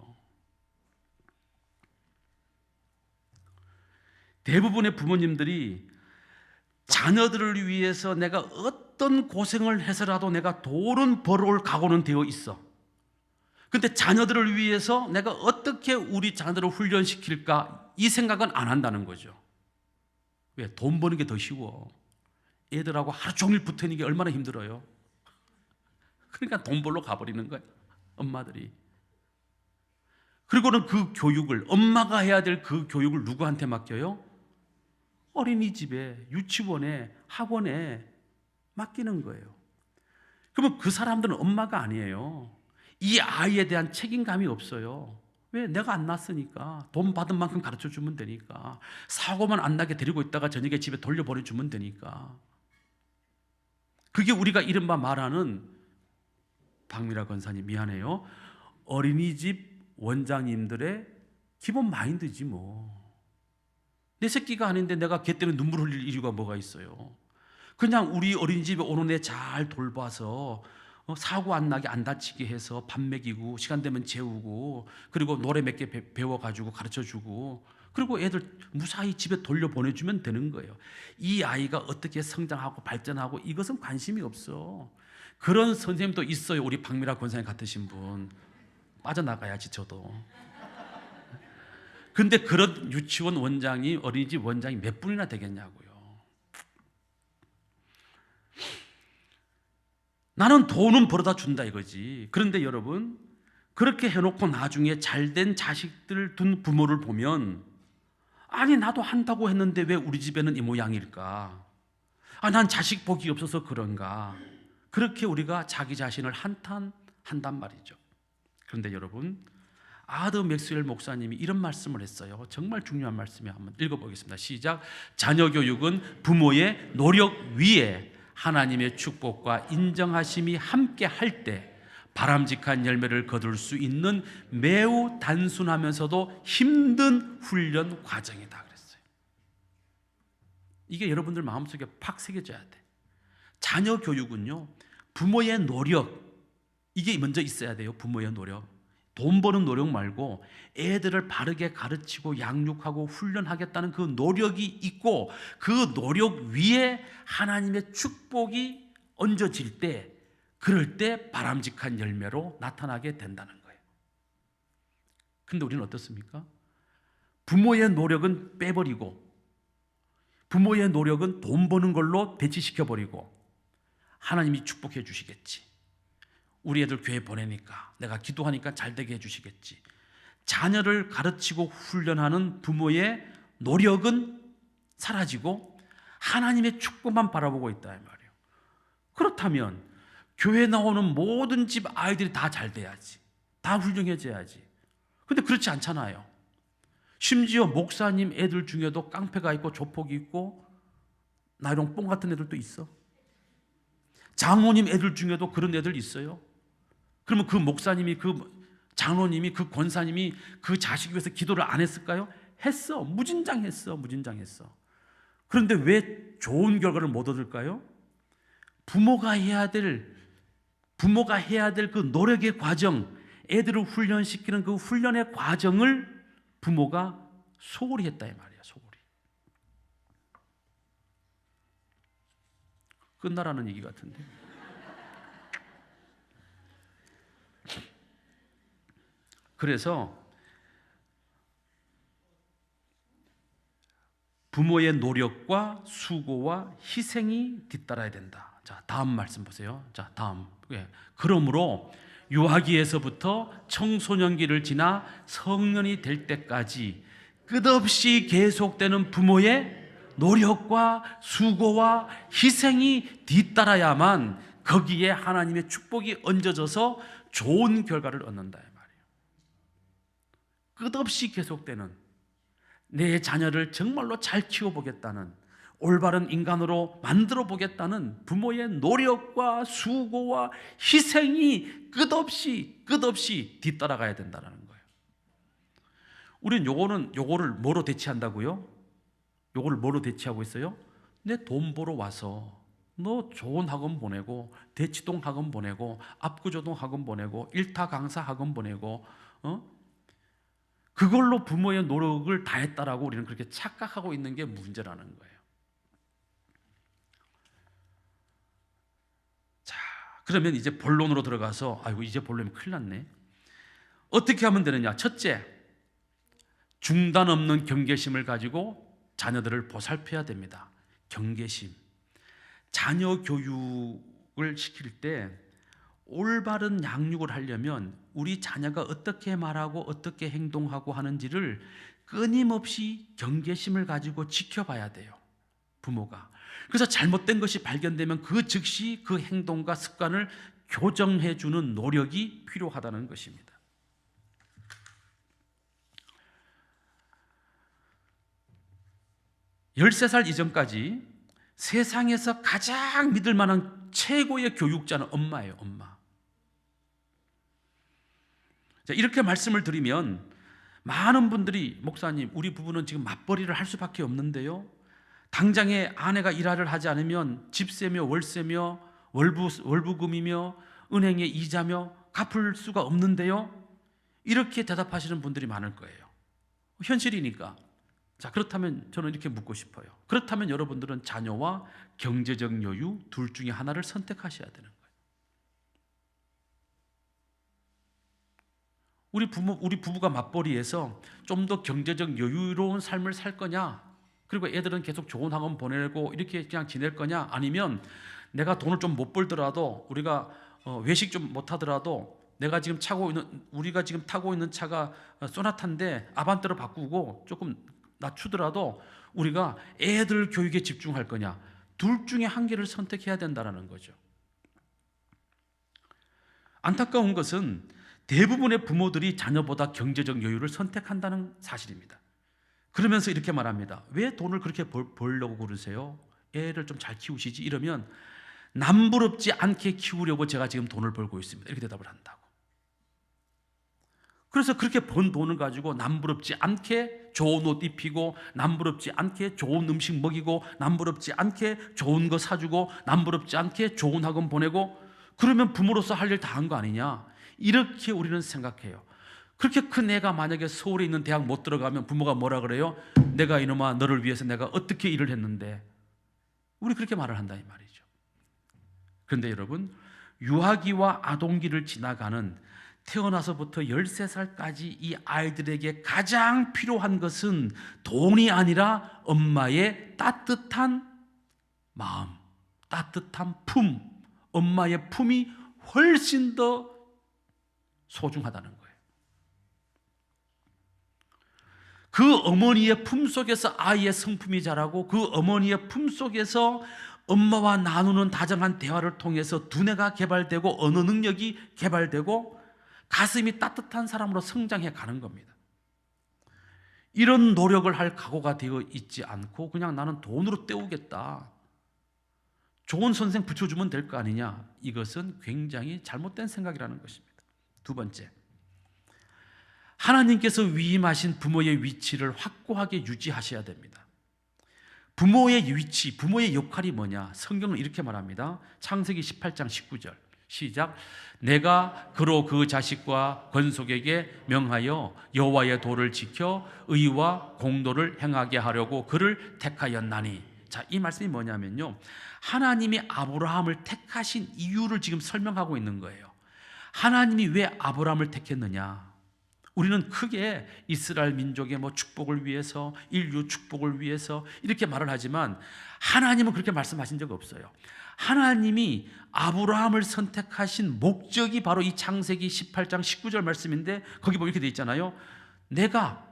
대부분의 부모님들이 자녀들을 위해서 내가 어떤 고생을 해서라도 내가 돈은 벌어올 각오는 되어 있어. 근데 자녀들을 위해서 내가 어떻게 우리 자녀들을 훈련시킬까 이 생각은 안 한다는 거죠. 왜? 돈 버는 게 더 쉬워. 애들하고 하루 종일 붙어 있는 게 얼마나 힘들어요. 그러니까 돈 벌러 가버리는 거예요, 엄마들이. 그리고는 그 교육을, 엄마가 해야 될 그 교육을 누구한테 맡겨요? 어린이집에, 유치원에, 학원에 맡기는 거예요. 그러면 그 사람들은 엄마가 아니에요. 이 아이에 대한 책임감이 없어요. 왜? 내가 안 낳았으니까. 돈 받은 만큼 가르쳐 주면 되니까. 사고만 안 나게 데리고 있다가 저녁에 집에 돌려보내주면 되니까. 그게 우리가 이른바 말하는, 박미라 권사님 미안해요, 어린이집 원장님들의 기본 마인드지 뭐. 내 새끼가 아닌데 내가 걔 때문에 눈물 흘릴 이유가 뭐가 있어요. 그냥 우리 어린이집에 오는 애 잘 돌봐서 사고 안 나게 안 다치게 해서 밥 먹이고 시간 되면 재우고 그리고 노래 몇 개 배워가지고 가르쳐주고 그리고 애들 무사히 집에 돌려보내주면 되는 거예요. 이 아이가 어떻게 성장하고 발전하고 이것은 관심이 없어. 그런 선생님도 있어요. 우리 박미라 권사님 같으신 분. 빠져나가야지 저도. 근데 그런 유치원 원장이, 어린이집 원장이 몇 분이나 되겠냐고요. 나는 돈은 벌어다 준다 이거지. 그런데 여러분, 그렇게 해놓고 나중에 잘된 자식들 둔 부모를 보면, 아니 나도 한다고 했는데 왜 우리 집에는 이 모양일까? 아, 난 자식 복이 없어서 그런가? 그렇게 우리가 자기 자신을 한탄한단 말이죠. 그런데 여러분, 아더 맥스웰 목사님이 이런 말씀을 했어요. 정말 중요한 말씀이에요. 한번 읽어보겠습니다. 시작. 자녀 교육은 부모의 노력 위에 하나님의 축복과 인정하심이 함께 할 때 바람직한 열매를 거둘 수 있는 매우 단순하면서도 힘든 훈련 과정이다 그랬어요. 이게 여러분들 마음속에 팍 새겨져야 돼. 자녀 교육은요, 부모의 노력, 이게 먼저 있어야 돼요. 부모의 노력. 돈 버는 노력 말고 애들을 바르게 가르치고 양육하고 훈련하겠다는 그 노력이 있고, 그 노력 위에 하나님의 축복이 얹어질 때, 그럴 때 바람직한 열매로 나타나게 된다는 거예요. 근데 우리는 어떻습니까? 부모의 노력은 빼버리고, 부모의 노력은 돈 버는 걸로 배치시켜버리고, 하나님이 축복해 주시겠지, 우리 애들 교회 보내니까, 내가 기도하니까 잘 되게 해주시겠지. 자녀를 가르치고 훈련하는 부모의 노력은 사라지고 하나님의 축복만 바라보고 있다 이 말이에요. 그렇다면 교회 나오는 모든 집 아이들이 다 잘 돼야지, 다 훌륭해져야지. 근데 그렇지 않잖아요. 심지어 목사님 애들 중에도 깡패가 있고 조폭이 있고 나이롱 뽕 같은 애들도 있어. 장로님 애들 중에도 그런 애들 있어요. 그러면 그 목사님이, 그 장로님이, 그 권사님이 그 자식 위해서 기도를 안 했을까요? 했어. 무진장했어. 그런데 왜 좋은 결과를 못 얻을까요? 부모가 해야 될 그 노력의 과정, 애들을 훈련시키는 그 훈련의 과정을 부모가 소홀히 했다 이 말이에요. 소홀히. 끝나라는 얘기 같은데. 그래서 부모의 노력과 수고와 희생이 뒤따라야 된다. 자, 다음 말씀 보세요. 자, 다음. 그러므로 유아기에서부터 청소년기를 지나 성년이 될 때까지 끝없이 계속되는 부모의 노력과 수고와 희생이 뒤따라야만 거기에 하나님의 축복이 얹어져서 좋은 결과를 얻는다 이 말이에요. 끝없이 계속되는, 내 자녀를 정말로 잘 키워보겠다는, 올바른 인간으로 만들어 보겠다는 부모의 노력과 수고와 희생이 끝없이 뒤따라가야 된다는 거예요. 우리는 요거를 뭐로 대체한다고요? 요거를 뭐로 대체하고 있어요? 내 돈 벌어 와서 너 좋은 학원 보내고, 대치동 학원 보내고, 압구조동 학원 보내고, 일타 강사 학원 보내고, 그걸로 부모의 노력을 다했다라고 우리는 그렇게 착각하고 있는 게 문제라는 거예요. 자, 그러면 이제 본론으로 들어가서, 아이고 이제 본론이 큰일 났네. 어떻게 하면 되느냐? 첫째, 중단 없는 경계심을 가지고 자녀들을 보살펴야 됩니다. 경계심. 자녀 교육을 시킬 때 올바른 양육을 하려면 우리 자녀가 어떻게 말하고 어떻게 행동하고 하는지를 끊임없이 경계심을 가지고 지켜봐야 돼요, 부모가. 그래서 잘못된 것이 발견되면 그 즉시 그 행동과 습관을 교정해 주는 노력이 필요하다는 것입니다. (13살) 이전까지 세상에서 가장 믿을 만한 최고의 교육자는 엄마예요, 엄마. 자, 이렇게 말씀을 드리면 많은 분들이, 목사님, 우리 부부는 지금 맞벌이를 할 수밖에 없는데요, 당장에 아내가 일하를 하지 않으면 집세며 월세며 월부금이며 은행의 이자며 갚을 수가 없는데요, 이렇게 대답하시는 분들이 많을 거예요. 현실이니까. 자, 그렇다면 저는 이렇게 묻고 싶어요. 그렇다면 여러분들은 자녀와 경제적 여유 둘 중에 하나를 선택하셔야 되는 거예요. 우리 부부가 맞벌이해서 좀 더 경제적 여유로운 삶을 살 거냐, 그리고 애들은 계속 좋은 학원 보내고 이렇게 그냥 지낼 거냐, 아니면 내가 돈을 좀 못 벌더라도, 우리가 외식 좀 못 하더라도, 우리가 지금 타고 있는 차가 소나타인데 아반떼로 바꾸고 조금 낮추더라도 우리가 애들 교육에 집중할 거냐, 둘 중에 한 개를 선택해야 된다는 거죠. 안타까운 것은 대부분의 부모들이 자녀보다 경제적 여유를 선택한다는 사실입니다. 그러면서 이렇게 말합니다. 왜 돈을 그렇게 벌려고 그러세요? 애를 좀 잘 키우시지. 이러면 남부럽지 않게 키우려고 제가 지금 돈을 벌고 있습니다, 이렇게 대답을 한다고. 그래서 그렇게 번 돈을 가지고 남부럽지 않게 좋은 옷 입히고, 남부럽지 않게 좋은 음식 먹이고, 남부럽지 않게 좋은 거 사주고, 남부럽지 않게 좋은 학원 보내고, 그러면 부모로서 할 일 다 한 거 아니냐, 이렇게 우리는 생각해요. 그렇게 큰 애가 만약에 서울에 있는 대학 못 들어가면 부모가 뭐라 그래요? 내가 이놈아 너를 위해서 내가 어떻게 일을 했는데. 우리 그렇게 말을 한다 이 말이죠. 그런데 여러분, 유아기와 아동기를 지나가는 태어나서부터 13살까지 이 아이들에게 가장 필요한 것은 돈이 아니라 엄마의 따뜻한 마음, 따뜻한 품, 엄마의 품이 훨씬 더 소중하다는 거예요. 그 어머니의 품 속에서 아이의 성품이 자라고, 그 어머니의 품 속에서 엄마와 나누는 다정한 대화를 통해서 두뇌가 개발되고 언어 능력이 개발되고 가슴이 따뜻한 사람으로 성장해 가는 겁니다. 이런 노력을 할 각오가 되어 있지 않고 그냥 나는 돈으로 때우겠다, 좋은 선생 붙여주면 될 거 아니냐, 이것은 굉장히 잘못된 생각이라는 것입니다. 두 번째, 하나님께서 위임하신 부모의 위치를 확고하게 유지하셔야 됩니다. 부모의 위치, 부모의 역할이 뭐냐? 성경은 이렇게 말합니다. 창세기 18장 19절 시작. 내가 그로 그 자식과 권속에게 명하여 여호와의 도를 지켜 의와 공도를 행하게 하려고 그를 택하였나니. 자, 이 말씀이 뭐냐면요, 하나님이 아브라함을 택하신 이유를 지금 설명하고 있는 거예요. 하나님이 왜 아브라함을 택했느냐? 우리는 크게 이스라엘 민족의 축복을 위해서, 인류 축복을 위해서 이렇게 말을 하지만 하나님은 그렇게 말씀하신 적 없어요. 하나님이 아브라함을 선택하신 목적이 바로 이 창세기 18장 19절 말씀인데, 거기 보면 이렇게 돼 있잖아요. 내가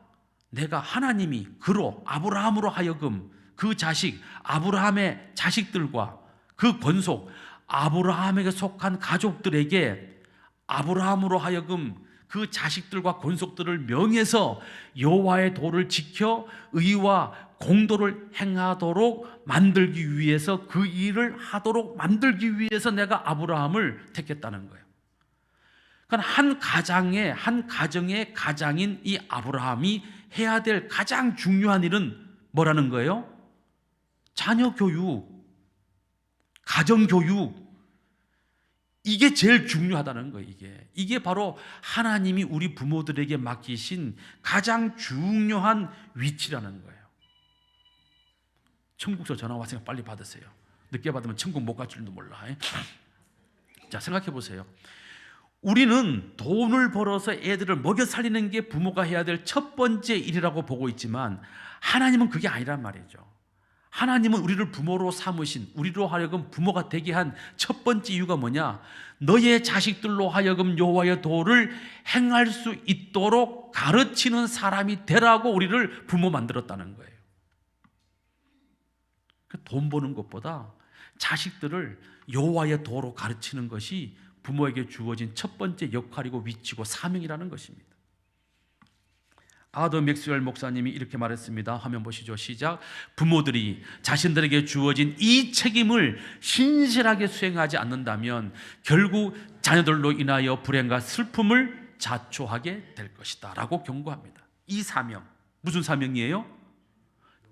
하나님이 그로 아브라함으로 하여금 그 자식, 아브라함의 자식들과 그 권속, 아브라함에게 속한 가족들에게 아브라함으로 하여금 그 자식들과 권속들을 명해서 여호와의 도를 지켜 의와 공도를 행하도록 만들기 위해서, 그 일을 하도록 만들기 위해서 내가 아브라함을 택했다는 거예요. 그러니까 한 가정의 가장인 이 아브라함이 해야 될 가장 중요한 일은 뭐라는 거예요? 자녀 교육, 가정 교육. 이게 제일 중요하다는 거예요. 이게 바로 하나님이 우리 부모들에게 맡기신 가장 중요한 위치라는 거예요. 천국서 전화 왔으니까 빨리 받으세요. 늦게 받으면 천국 못 갈 줄도 몰라. 자, 생각해 보세요. 우리는 돈을 벌어서 애들을 먹여 살리는 게 부모가 해야 될 첫 번째 일이라고 보고 있지만 하나님은 그게 아니란 말이죠. 하나님은 우리를 부모로 삼으신, 우리로 하여금 부모가 되게 한 첫 번째 이유가 뭐냐? 너의 자식들로 하여금 여호와의 도를 행할 수 있도록 가르치는 사람이 되라고 우리를 부모 만들었다는 거예요. 돈 버는 것보다 자식들을 여호와의 도로 가르치는 것이 부모에게 주어진 첫 번째 역할이고 위치고 사명이라는 것입니다. 아더 맥스웰 목사님이 이렇게 말했습니다. 화면 보시죠. 시작. 부모들이 자신들에게 주어진 이 책임을 신실하게 수행하지 않는다면 결국 자녀들로 인하여 불행과 슬픔을 자초하게 될 것이다 라고 경고합니다. 이 사명, 무슨 사명이에요?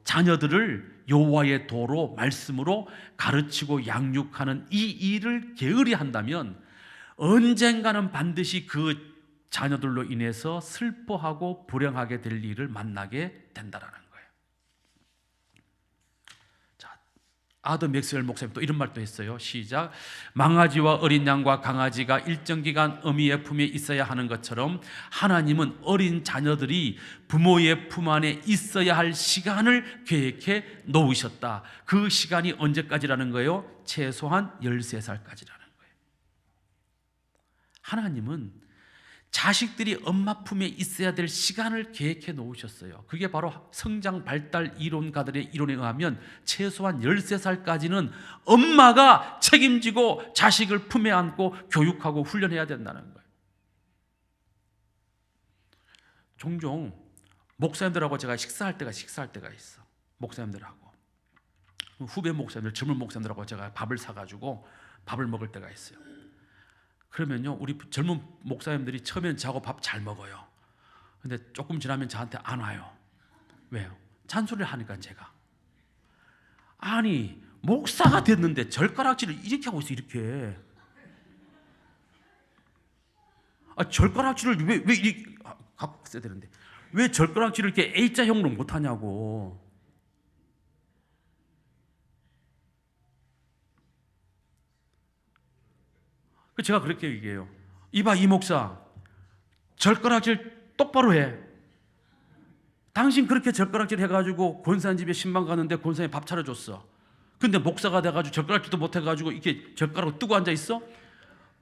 자녀들을 여호와의 도로, 말씀으로 가르치고 양육하는 이 일을 게으리 한다면 언젠가는 반드시 그 자녀들로 인해서 슬퍼하고 불행하게 될 일을 만나게 된다라는 거예요. 자, 아더 맥스웰 목사님 또 이런 말도 했어요. 시작. 망아지와 어린 양과 강아지가 일정 기간 어미의 품에 있어야 하는 것처럼 하나님은 어린 자녀들이 부모의 품 안에 있어야 할 시간을 계획해 놓으셨다. 그 시간이 언제까지라는 거예요? 최소한 13살까지라는 거예요. 하나님은 자식들이 엄마 품에 있어야 될 시간을 계획해 놓으셨어요. 그게 바로 성장 발달 이론가들의 이론에 의하면 최소한 13살까지는 엄마가 책임지고 자식을 품에 안고 교육하고 훈련해야 된다는 거예요. 종종 목사님들하고 제가 식사할 때가 있어. 목사님들하고 후배 목사님들, 젊은 목사님들하고 제가 밥을 사가지고 밥을 먹을 때가 있어요. 그러면요, 우리 젊은 목사님들이 처음엔 저하고 밥 잘 먹어요. 근데 조금 지나면 저한테 안 와요. 왜요? 잔소리를 하니까 제가. 아니, 목사가 됐는데 젓가락질을 이렇게 하고 있어, 이렇게. 젓가락질을 왜 이렇게 갖고 써야 되는데 왜 젓가락질을 이렇게 A자형으로 못하냐고. 제가 그렇게 얘기해요. 이봐, 이 목사, 젓가락질 똑바로 해. 당신 그렇게 젓가락질 해가지고 권사님 집에 신방 가는데 권사님 밥 차려줬어. 근데 목사가 돼가지고 젓가락질도 못해가지고 이렇게 젓가락을 뜨고 앉아있어?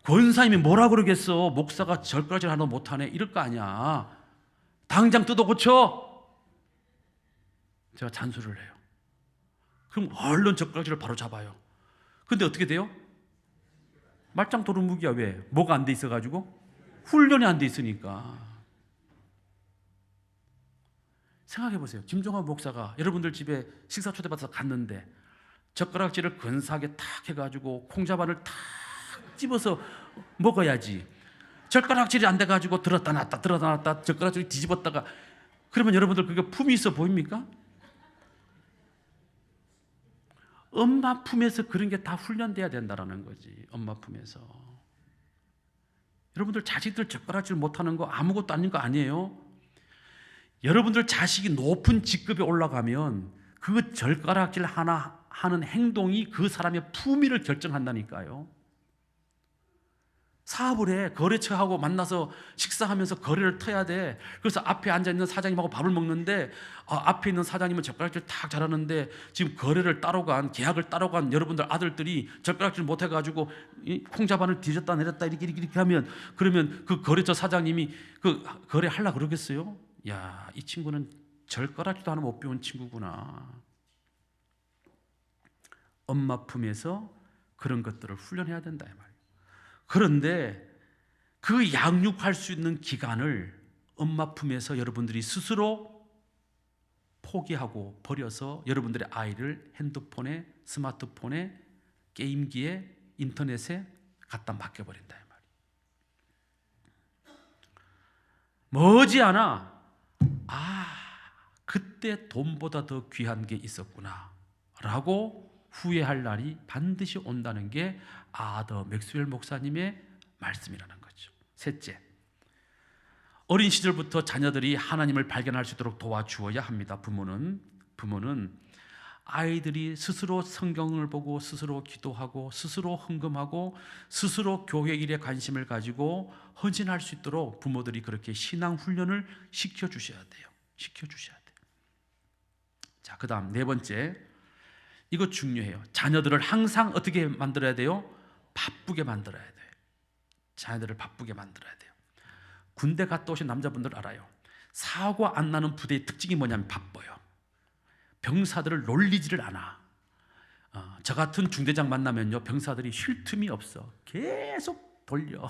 권사님이 뭐라 그러겠어? 목사가 젓가락질 하나 못하네, 이럴 거 아니야. 당장 뜯어 고쳐. 제가 잔소리를 해요. 그럼 얼른 젓가락질을 바로 잡아요. 근데 어떻게 돼요? 말짱 도루묵이야. 왜? 뭐가 안 돼 있어가지고? 훈련이 안 돼 있으니까. 생각해 보세요. 김종환 목사가 여러분들 집에 식사 초대받아서 갔는데 젓가락질을 근사하게 탁 해가지고 콩자반을 탁 집어서 먹어야지. 젓가락질이 안 돼가지고 들었다 놨다 젓가락질을 뒤집었다가, 그러면 여러분들 그게 품이 있어 보입니까? 엄마 품에서 그런 게 다 훈련돼야 된다는 거지. 엄마 품에서. 여러분들 자식들 젓가락질 못하는 거 아무것도 아닌 거 아니에요? 여러분들 자식이 높은 직급에 올라가면 그 젓가락질 하나 하는 행동이 그 사람의 품위를 결정한다니까요. 사업을 해. 거래처하고 만나서 식사하면서 거래를 터야 돼. 그래서 앞에 앉아있는 사장님하고 밥을 먹는데 앞에 있는 사장님은 젓가락질 탁 잘하는데 지금 거래를 따로 간, 계약을 따로 간 여러분들 아들들이 젓가락질 못해가지고 콩자반을 뒤졌다 내렸다 이렇게 하면, 그러면 그 거래처 사장님이 그 거래하려고 그러겠어요? 야, 이 친구는 젓가락질도 하나 못 배운 친구구나. 엄마 품에서 그런 것들을 훈련해야 된다 이 말이에요. 그런데 그 양육할 수 있는 기간을 엄마 품에서 여러분들이 스스로 포기하고 버려서 여러분들의 아이를 핸드폰에, 스마트폰에, 게임기에, 인터넷에 갖다 맡겨버린다 이 말이에요. 머지않아 그때 돈보다 더 귀한 게 있었구나 라고 후회할 날이 반드시 온다는 게 아더 맥스웰 목사님의 말씀이라는 거죠. 셋째, 어린 시절부터 자녀들이 하나님을 발견할 수 있도록 도와주어야 합니다. 부모는 아이들이 스스로 성경을 보고 스스로 기도하고 스스로 헌금하고 스스로 교회 일에 관심을 가지고 헌신할 수 있도록 부모들이 그렇게 신앙 훈련을 시켜주셔야 돼요. 자, 그 다음 네 번째, 이거 중요해요. 자녀들을 항상 어떻게 만들어야 돼요? 바쁘게 만들어야 돼요. 자녀들을 바쁘게 만들어야 돼요. 군대 갔다 오신 남자분들 알아요. 사고 안 나는 부대의 특징이 뭐냐면 바빠요. 병사들을 놀리지를 않아. 저 같은 중대장 만나면요, 병사들이 쉴 틈이 없어. 계속 돌려.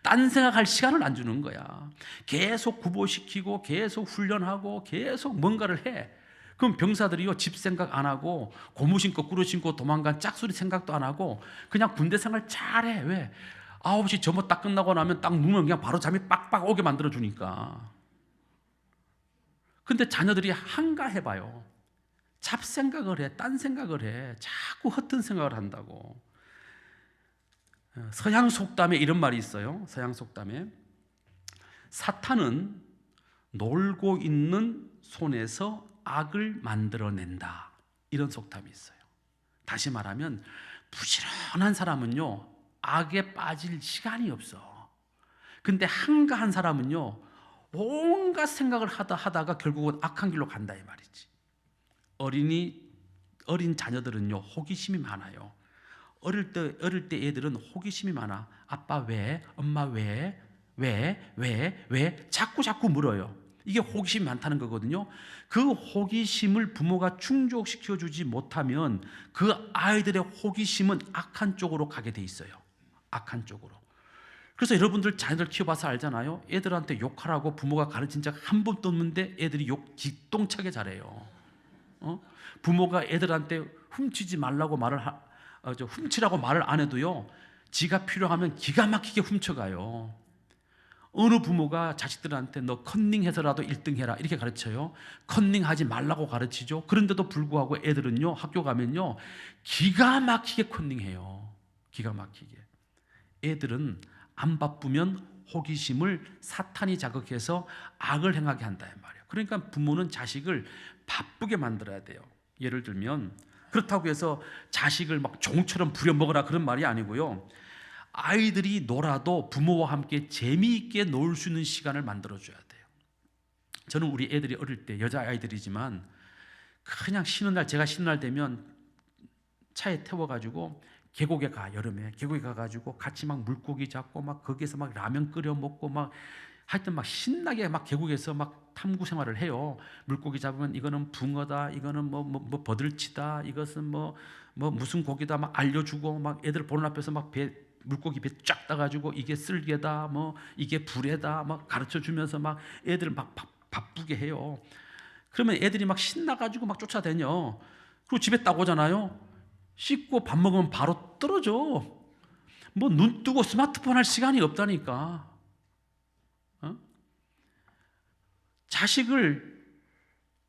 딴 생각할 시간을 안 주는 거야. 계속 구보시키고 계속 훈련하고 계속 뭔가를 해. 그럼 병사들이요, 집 생각 안 하고 고무 신고 꾸루 신고 도망간 짝소리 생각도 안 하고 그냥 군대 생활 잘해. 왜? 9시 점호 딱 끝나고 나면 딱 누우면 그냥 바로 잠이 빡빡 오게 만들어주니까. 근데 자녀들이 한가해봐요. 잡생각을 해, 딴 생각을 해. 자꾸 헛된 생각을 한다고. 서양 속담에 이런 말이 있어요. 서양 속담에 사탄은 놀고 있는 손에서 악을 만들어낸다, 이런 속담이 있어요. 다시 말하면 부지런한 사람은요, 악에 빠질 시간이 없어. 근데 한가한 사람은요, 온갖 생각을 하다가 결국은 악한 길로 간다 이 말이지. 어린 자녀들은요, 호기심이 많아요. 어릴 때 애들은 호기심이 많아. 아빠 왜? 엄마 왜? 자꾸 물어요. 이게 호기심이 많다는 거거든요. 그 호기심을 부모가 충족시켜주지 못하면 그 아이들의 호기심은 악한 쪽으로 가게 돼 있어요. 악한 쪽으로. 그래서 여러분들 자녀들 키워봐서 알잖아요. 애들한테 욕하라고 부모가 가르친 적 한 번도 없는데 애들이 욕 기똥차게 잘해요. 부모가 애들한테 훔치지 말라고 훔치라고 말을 안 해도요, 지가 필요하면 기가 막히게 훔쳐가요. 어느 부모가 자식들한테 너 컨닝해서라도 1등 해라 이렇게 가르쳐요? 컨닝하지 말라고 가르치죠. 그런데도 불구하고 애들은요, 학교 가면요, 기가 막히게 컨닝해요. 기가 막히게. 애들은 안 바쁘면 호기심을 사탄이 자극해서 악을 행하게 한다 이 말이에요. 그러니까 부모는 자식을 바쁘게 만들어야 돼요. 예를 들면, 그렇다고 해서 자식을 막 종처럼 부려먹으라 그런 말이 아니고요, 아이들이 놀아도 부모와 함께 재미있게 놀 수 있는 시간을 만들어줘야 돼요. 저는 우리 애들이 어릴 때, 여자아이들이지만 그냥 쉬는 날, 제가 쉬는 날 되면 차에 태워가지고 계곡에 가. 여름에 계곡에 가가지고 같이 막 물고기 잡고 막 거기에서 막 라면 끓여 먹고 막 하여튼 막 신나게 막 계곡에서 막 탐구 생활을 해요. 물고기 잡으면 이거는 붕어다, 이거는 뭐 버들치다, 이것은 뭐 무슨 고기다 막 알려주고, 막 애들 보는 앞에서 막 물고기 배 쫙 따가지고 이게 쓸개다, 뭐 이게 불에다 막 가르쳐 주면서 막 애들 막 바쁘게 해요. 그러면 애들이 막 신나가지고 막 쫓아다녀. 그리고 집에 딱 오잖아요. 씻고 밥 먹으면 바로 떨어져. 뭐 눈 뜨고 스마트폰 할 시간이 없다니까. 자식을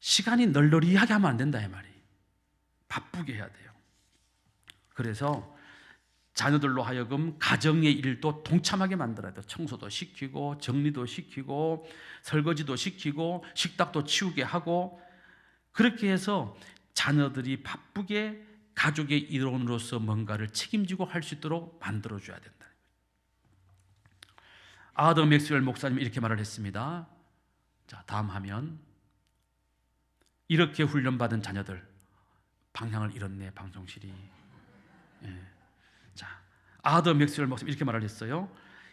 시간이 널널이하게 하면 안 된다 이 말이. 바쁘게 해야 돼요. 그래서 자녀들로 하여금 가정의 일도 동참하게 만들어야 돼요. 청소도 시키고 정리도 시키고 설거지도 시키고 식탁도 치우게 하고, 그렇게 해서 자녀들이 바쁘게 가족의 일원으로서 뭔가를 책임지고 할 수 있도록 만들어줘야 된다. 아더 맥스웰 목사님이 이렇게 말을 했습니다. 자, 다음 화면. 이렇게 훈련받은 자녀들, 방향을 잃었네 방송실이. 예. 자, 아더 맥스웰 목사님 이렇게 말을 했어요.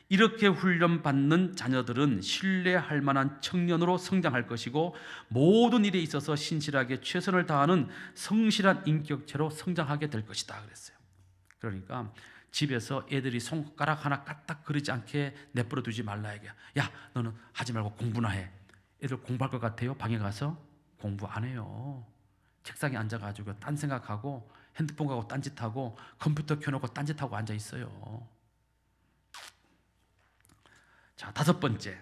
이렇게 훈련받는 자녀들은 신뢰할 만한 청년으로 성장할 것이고 모든 일에 있어서 신실하게 최선을 다하는 성실한 인격체로 성장하게 될 것이다 그랬어요. 그러니까 집에서 애들이 손가락 하나 까딱거리지 않게 내버려 두지 말라 이게. 야, 너는 하지 말고 공부나 해. 애들 공부할 것 같아요? 방에 가서 공부 안 해요. 책상에 앉아가지고 딴 생각하고 핸드폰 가고 딴짓하고 컴퓨터 켜놓고 딴짓하고 앉아 있어요. 자, 다섯 번째,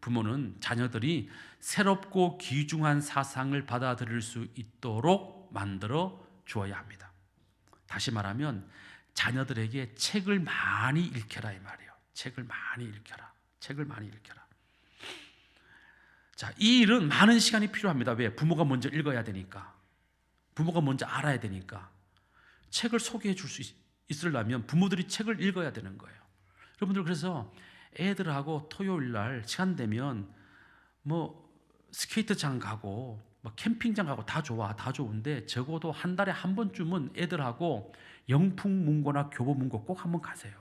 부모는 자녀들이 새롭고 귀중한 사상을 받아들일 수 있도록 만들어 주어야 합니다. 다시 말하면 자녀들에게 책을 많이 읽혀라 이 말이에요. 책을 많이 읽혀라. 자, 이 일은 많은 시간이 필요합니다. 왜? 부모가 먼저 읽어야 되니까. 부모가 먼저 알아야 되니까. 책을 소개해 줄 수 있으려면 부모들이 책을 읽어야 되는 거예요. 여러분들, 그래서 애들하고 토요일 날 시간 되면 뭐 스케이트장 가고 뭐 캠핑장 가고 다 좋아, 다 좋은데 적어도 한 달에 한 번쯤은 애들하고 영풍문고나 교보문고 꼭 한번 가세요.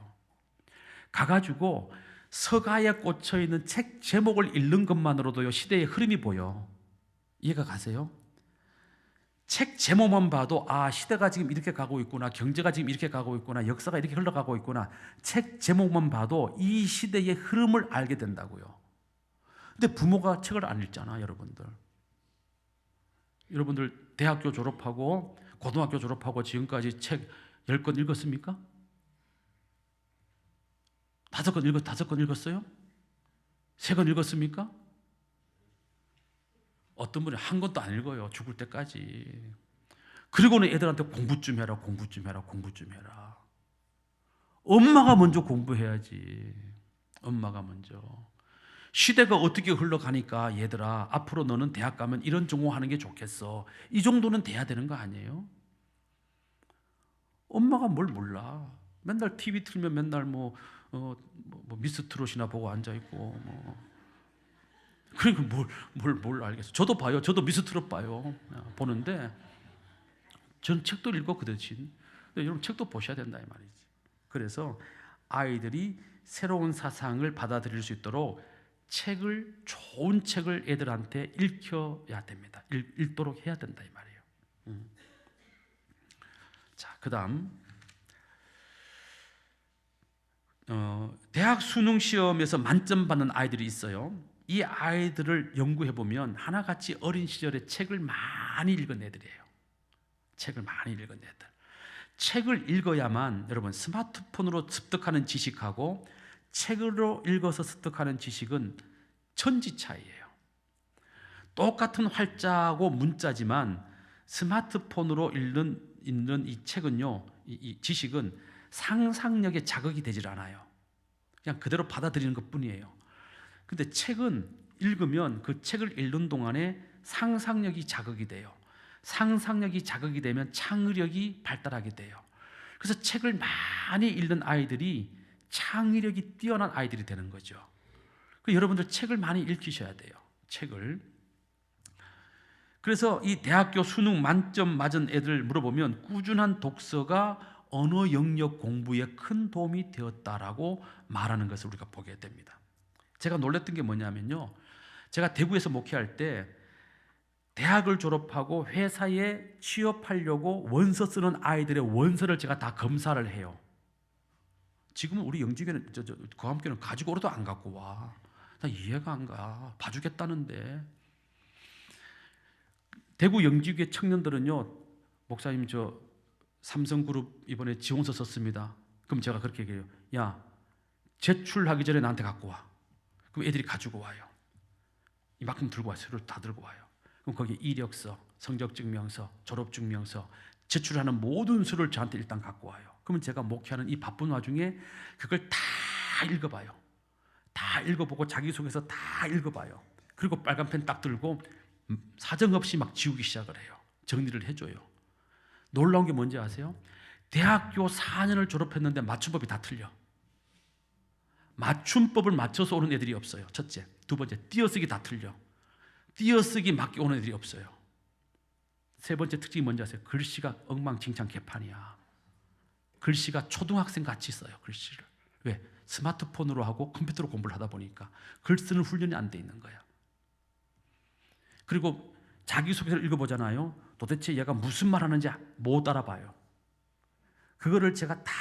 가가지고 서가에 꽂혀 있는 책 제목을 읽는 것만으로도요 시대의 흐름이 보여. 이해가 가세요? 책 제목만 봐도 아, 시대가 지금 이렇게 가고 있구나, 경제가 지금 이렇게 가고 있구나, 역사가 이렇게 흘러가고 있구나. 책 제목만 봐도 이 시대의 흐름을 알게 된다고요. 근데 부모가 책을 안 읽잖아. 여러분들 대학교 졸업하고 고등학교 졸업하고 지금까지 책 10권 읽었습니까? 5권 읽었어요? 3권 읽었습니까? 어떤 분이 한 권도 안 읽어요. 죽을 때까지. 그리고는 애들한테 공부 좀 해라. 엄마가 먼저 공부해야지. 엄마가 먼저. 시대가 어떻게 흘러가니까 얘들아, 앞으로 너는 대학 가면 이런 전공하는 게 좋겠어. 이 정도는 돼야 되는 거 아니에요? 엄마가 뭘 몰라. 맨날 TV 틀면 맨날 뭐 미스트롯이나 보고 앉아있고 그러니까 뭘 알겠어. 저도 봐요. 저도 미스트롯 봐요. 보는데 전 책도 읽고 그 대신 여러분 책도 보셔야 된다 이 말이지. 그래서 아이들이 새로운 사상을 받아들일 수 있도록 좋은 책을 애들한테 읽혀야 됩니다. 읽도록 해야 된다 이 말이에요. 자, 그다음 대학 수능 시험에서 만점 받는 아이들이 있어요. 이 아이들을 연구해 보면 하나같이 어린 시절에 책을 많이 읽은 애들이에요. 책을 읽어야만 여러분 스마트폰으로 습득하는 지식하고 책으로 읽어서 습득하는 지식은 천지 차이예요. 똑같은 활자고 문자지만 스마트폰으로 읽는 이 책은요, 이 지식은 상상력에 자극이 되질 않아요. 그냥 그대로 받아들이는 것뿐이에요. 근데 책은 읽으면 그 책을 읽는 동안에 상상력이 자극이 돼요. 상상력이 자극이 되면 창의력이 발달하게 돼요. 그래서 책을 많이 읽는 아이들이 창의력이 뛰어난 아이들이 되는 거죠. 여러분들 책을 많이 읽히셔야 돼요. 책을. 그래서 이 대학교 수능 만점 맞은 애들 물어보면 꾸준한 독서가 언어 영역 공부에 큰 도움이 되었다라고 말하는 것을 우리가 보게 됩니다. 제가 놀랐던 게 뭐냐면요, 제가 대구에서 목회할 때 대학을 졸업하고 회사에 취업하려고 원서 쓰는 아이들의 원서를 제가 다 검사를 해요. 지금은 우리 영지교는 거함교는 가지고 오러도 안 갖고 와. 나 이해가 안 가. 봐주겠다는데. 대구 영지교회 청년들은요, 목사님 저 삼성그룹 이번에 지원서 썼습니다. 그럼 제가 그렇게 얘기해요. 야, 제출하기 전에 나한테 갖고 와. 그럼 애들이 가지고 와요. 이만큼 들고 와요. 서류 다 들고 와요. 그럼 거기에 이력서, 성적증명서, 졸업증명서, 제출하는 모든 서류를 저한테 일단 갖고 와요. 그러면 제가 목회하는 이 바쁜 와중에 그걸 다 읽어봐요. 다 읽어보고 자기소개서 다 읽어봐요. 그리고 빨간 펜 딱 들고 사정없이 막 지우기 시작을 해요. 정리를 해줘요. 놀라운 게 뭔지 아세요? 대학교 4년을 졸업했는데 맞춤법이 다 틀려. 맞춤법을 맞춰서 오는 애들이 없어요. 첫째. 두 번째, 띄어쓰기 다 틀려. 띄어쓰기 맞게 오는 애들이 없어요. 세 번째 특징이 뭔지 아세요? 글씨가 엉망진창 개판이야. 글씨가 초등학생 같이 써요. 글씨를. 왜? 스마트폰으로 하고 컴퓨터로 공부를 하다 보니까 글 쓰는 훈련이 안 돼 있는 거야. 그리고 자기소개서를 읽어보잖아요. 도대체 얘가 무슨 말 하는지 못 알아봐요. 그거를 제가 다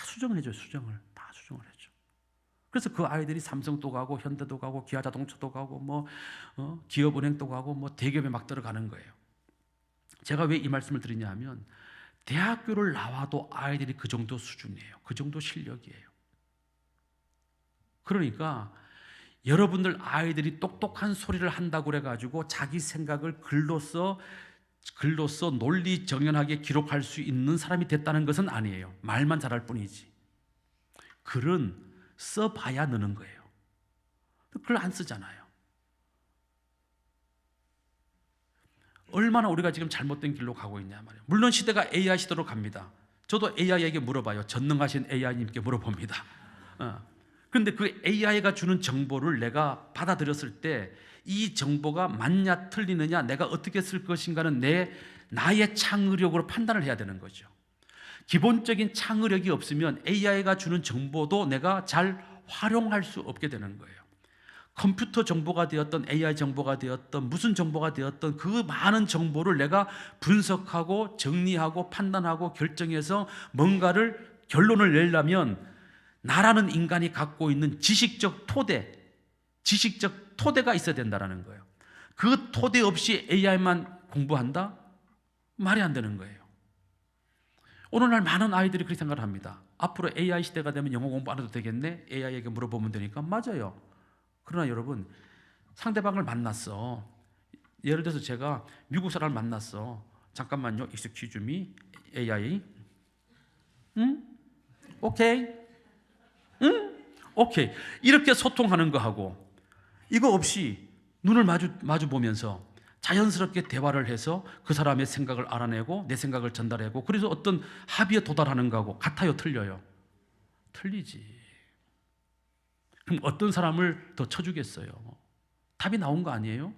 수정을 해줘요. 다 수정을 해줘. 그래서 그 아이들이 삼성도 가고 현대도 가고 기아자동차도 가고 뭐 기업은행도 가고 뭐 대기업에 막 들어가는 거예요. 제가 왜 이 말씀을 드리냐 하면 대학교를 나와도 아이들이 그 정도 수준이에요. 그 정도 실력이에요. 그러니까 여러분들 아이들이 똑똑한 소리를 한다고 그래가지고 자기 생각을 글로써 논리 정연하게 기록할 수 있는 사람이 됐다는 것은 아니에요. 말만 잘할 뿐이지. 글은 써봐야 느는 거예요. 글 안 쓰잖아요. 얼마나 우리가 지금 잘못된 길로 가고 있냐 말이에요. 물론 시대가 AI 시대로 갑니다. 저도 AI에게 물어봐요. 전능하신 AI님께 물어봅니다. 그런데 그 AI가 주는 정보를 내가 받아들였을 때 이 정보가 맞냐 틀리느냐 내가 어떻게 쓸 것인가는 나의 창의력으로 판단을 해야 되는 거죠. 기본적인 창의력이 없으면 AI가 주는 정보도 내가 잘 활용할 수 없게 되는 거예요. 컴퓨터 정보가 되었던 AI 정보가 되었던 무슨 정보가 되었던 그 많은 정보를 내가 분석하고 정리하고 판단하고 결정해서 뭔가를 결론을 내려면 나라는 인간이 갖고 있는 지식적 토대가 있어야 된다는 거예요. 그 토대 없이 AI만 공부한다? 말이 안 되는 거예요. 오늘날 많은 아이들이 그렇게 생각을 합니다. 앞으로 AI 시대가 되면 영어 공부 안 해도 되겠네? AI에게 물어보면 되니까. 맞아요. 그러나 여러분, 상대방을 만났어. 예를 들어서 제가 미국 사람을 만났어. 잠깐만요. Excuse me, AI. 응? 오케이. 응? 오케이. 이렇게 소통하는 거 하고 이거 없이 눈을 마주 보면서 자연스럽게 대화를 해서 그 사람의 생각을 알아내고 내 생각을 전달하고 그래서 어떤 합의에 도달하는 거하고 같아요, 틀려요? 틀리지. 그럼 어떤 사람을 더 쳐주겠어요? 답이 나온 거 아니에요?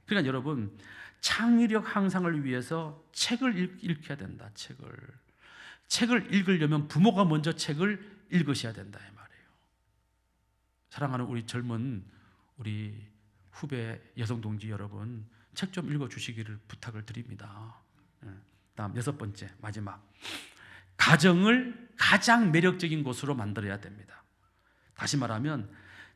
그러니까 여러분, 창의력 향상을 위해서 책을 읽혀야 된다. 책을 읽으려면 부모가 먼저 책을 읽으셔야 된다 이 말이에요. 사랑하는 우리 젊은 우리 후배 여성 동지 여러분, 책 좀 읽어주시기를 부탁을 드립니다. 다음 6번째 마지막, 가정을 가장 매력적인 곳으로 만들어야 됩니다. 다시 말하면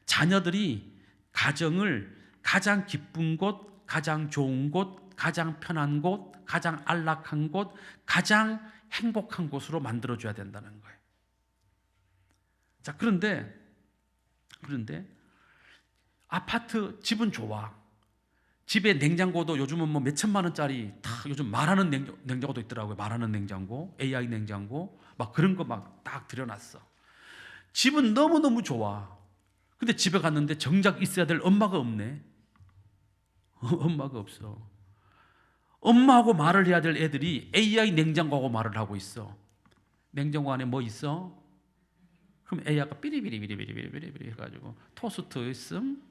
자녀들이 가정을 가장 기쁜 곳, 가장 좋은 곳, 가장 편한 곳, 가장 안락한 곳, 가장 행복한 곳으로 만들어줘야 된다는 거예요. 자, 그런데 아파트 집은 좋아. 집에 냉장고도 요즘은 뭐 몇천만 원짜리 다 요즘 말하는 냉장고도 있더라고요. 말하는 냉장고, AI 냉장고 막 그런 거 막 딱 들여놨어. 집은 너무너무 좋아. 근데 집에 갔는데 정작 있어야 될 엄마가 없네. 엄마가 없어. 엄마하고 말을 해야 될 애들이 AI 냉장고하고 말을 하고 있어. 냉장고 안에 뭐 있어? 그럼 AI가 삐리비리비리비리비리 해가지고 토스트 있음?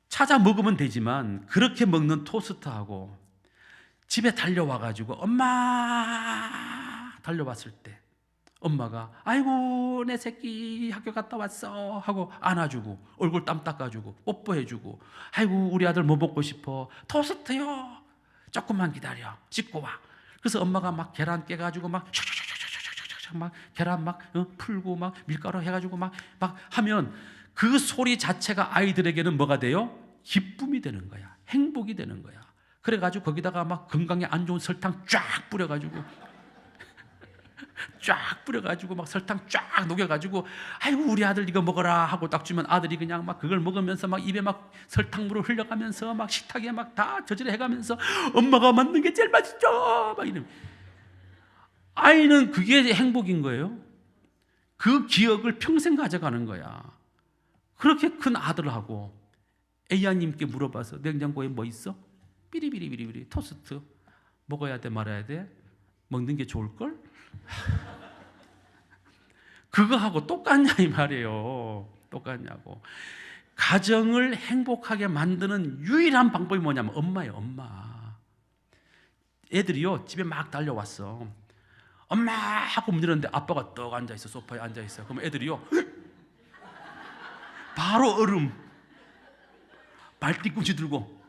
찾아 먹으면 되지만 그렇게 먹는 토스트하고 집에 달려와가지고 엄마 달려왔을 때 엄마가 아이고 내 새끼 학교 갔다 왔어 하고 안아주고 얼굴 땀 닦아주고 뽀뽀해주고 아이고 우리 아들 뭐 먹고 싶어? 토스트요. 조금만 기다려 씻고 와. 그래서 엄마가 막 계란 깨가지고 막 계란 막 풀고 막 밀가루 해가지고 막 하면 그 소리 자체가 아이들에게는 뭐가 돼요? 기쁨이 되는 거야. 행복이 되는 거야. 그래가지고 거기다가 막 건강에 안 좋은 설탕 쫙 뿌려가지고 막 설탕 쫙 녹여가지고 아이고 우리 아들 이거 먹어라 하고 딱 주면 아들이 그냥 막 그걸 먹으면서 막 입에 막 설탕물을 흘려가면서 막 식탁에 막 다 저지러 해가면서 엄마가 만든 게 제일 맛있죠 막 이러면 아이는 그게 행복인 거예요. 그 기억을 평생 가져가는 거야. 그렇게 큰 아들하고 AI님께 물어봐서 냉장고에 뭐 있어? 삐리비리비리비리 토스트 먹어야 돼 말아야 돼? 먹는 게 좋을걸? 그거하고 똑같냐 이 말이에요. 똑같냐고. 가정을 행복하게 만드는 유일한 방법이 뭐냐면 엄마예요. 엄마. 애들이요 집에 막 달려왔어. 엄마 하고 문 열었는데 아빠가 떡 앉아있어. 소파에 앉아있어. 그럼 애들이요 바로 얼음 발뒤꿈치 들고.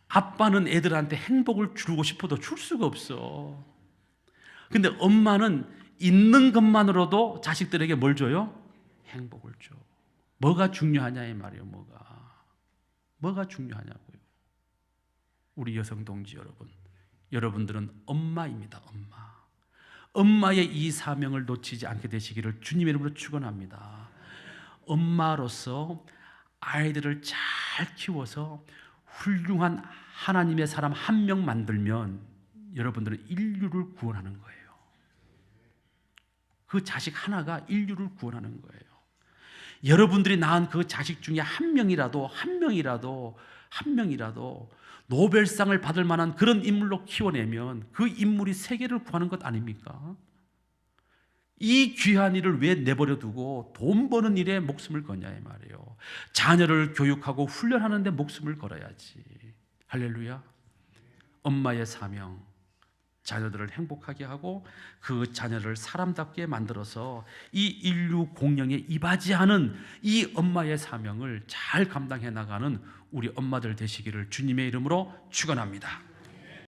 아빠는 애들한테 행복을 주고 싶어도 줄 수가 없어. 근데 엄마는 있는 것만으로도 자식들에게 뭘 줘요? 행복을 줘. 뭐가 중요하냐 이 말이에요. 뭐가 중요하냐고요. 우리 여성 동지 여러분, 여러분들은 엄마입니다. 엄마의 이 사명을 놓치지 않게 되시기를 주님의 이름으로 축원합니다. 엄마로서 아이들을 잘 키워서 훌륭한 하나님의 사람 한 명 만들면 여러분들은 인류를 구원하는 거예요. 그 자식 하나가 인류를 구원하는 거예요. 여러분들이 낳은 그 자식 중에 한 명이라도 노벨상을 받을 만한 그런 인물로 키워내면 그 인물이 세계를 구하는 것 아닙니까? 이 귀한 일을 왜 내버려 두고 돈 버는 일에 목숨을 거냐 이 말이에요. 자녀를 교육하고 훈련하는 데 목숨을 걸어야지. 할렐루야. 엄마의 사명, 자녀들을 행복하게 하고 그 자녀를 사람답게 만들어서 이 인류 공영에 이바지하는 이 엄마의 사명을 잘 감당해 나가는 우리 엄마들 되시기를 주님의 이름으로 축원합니다.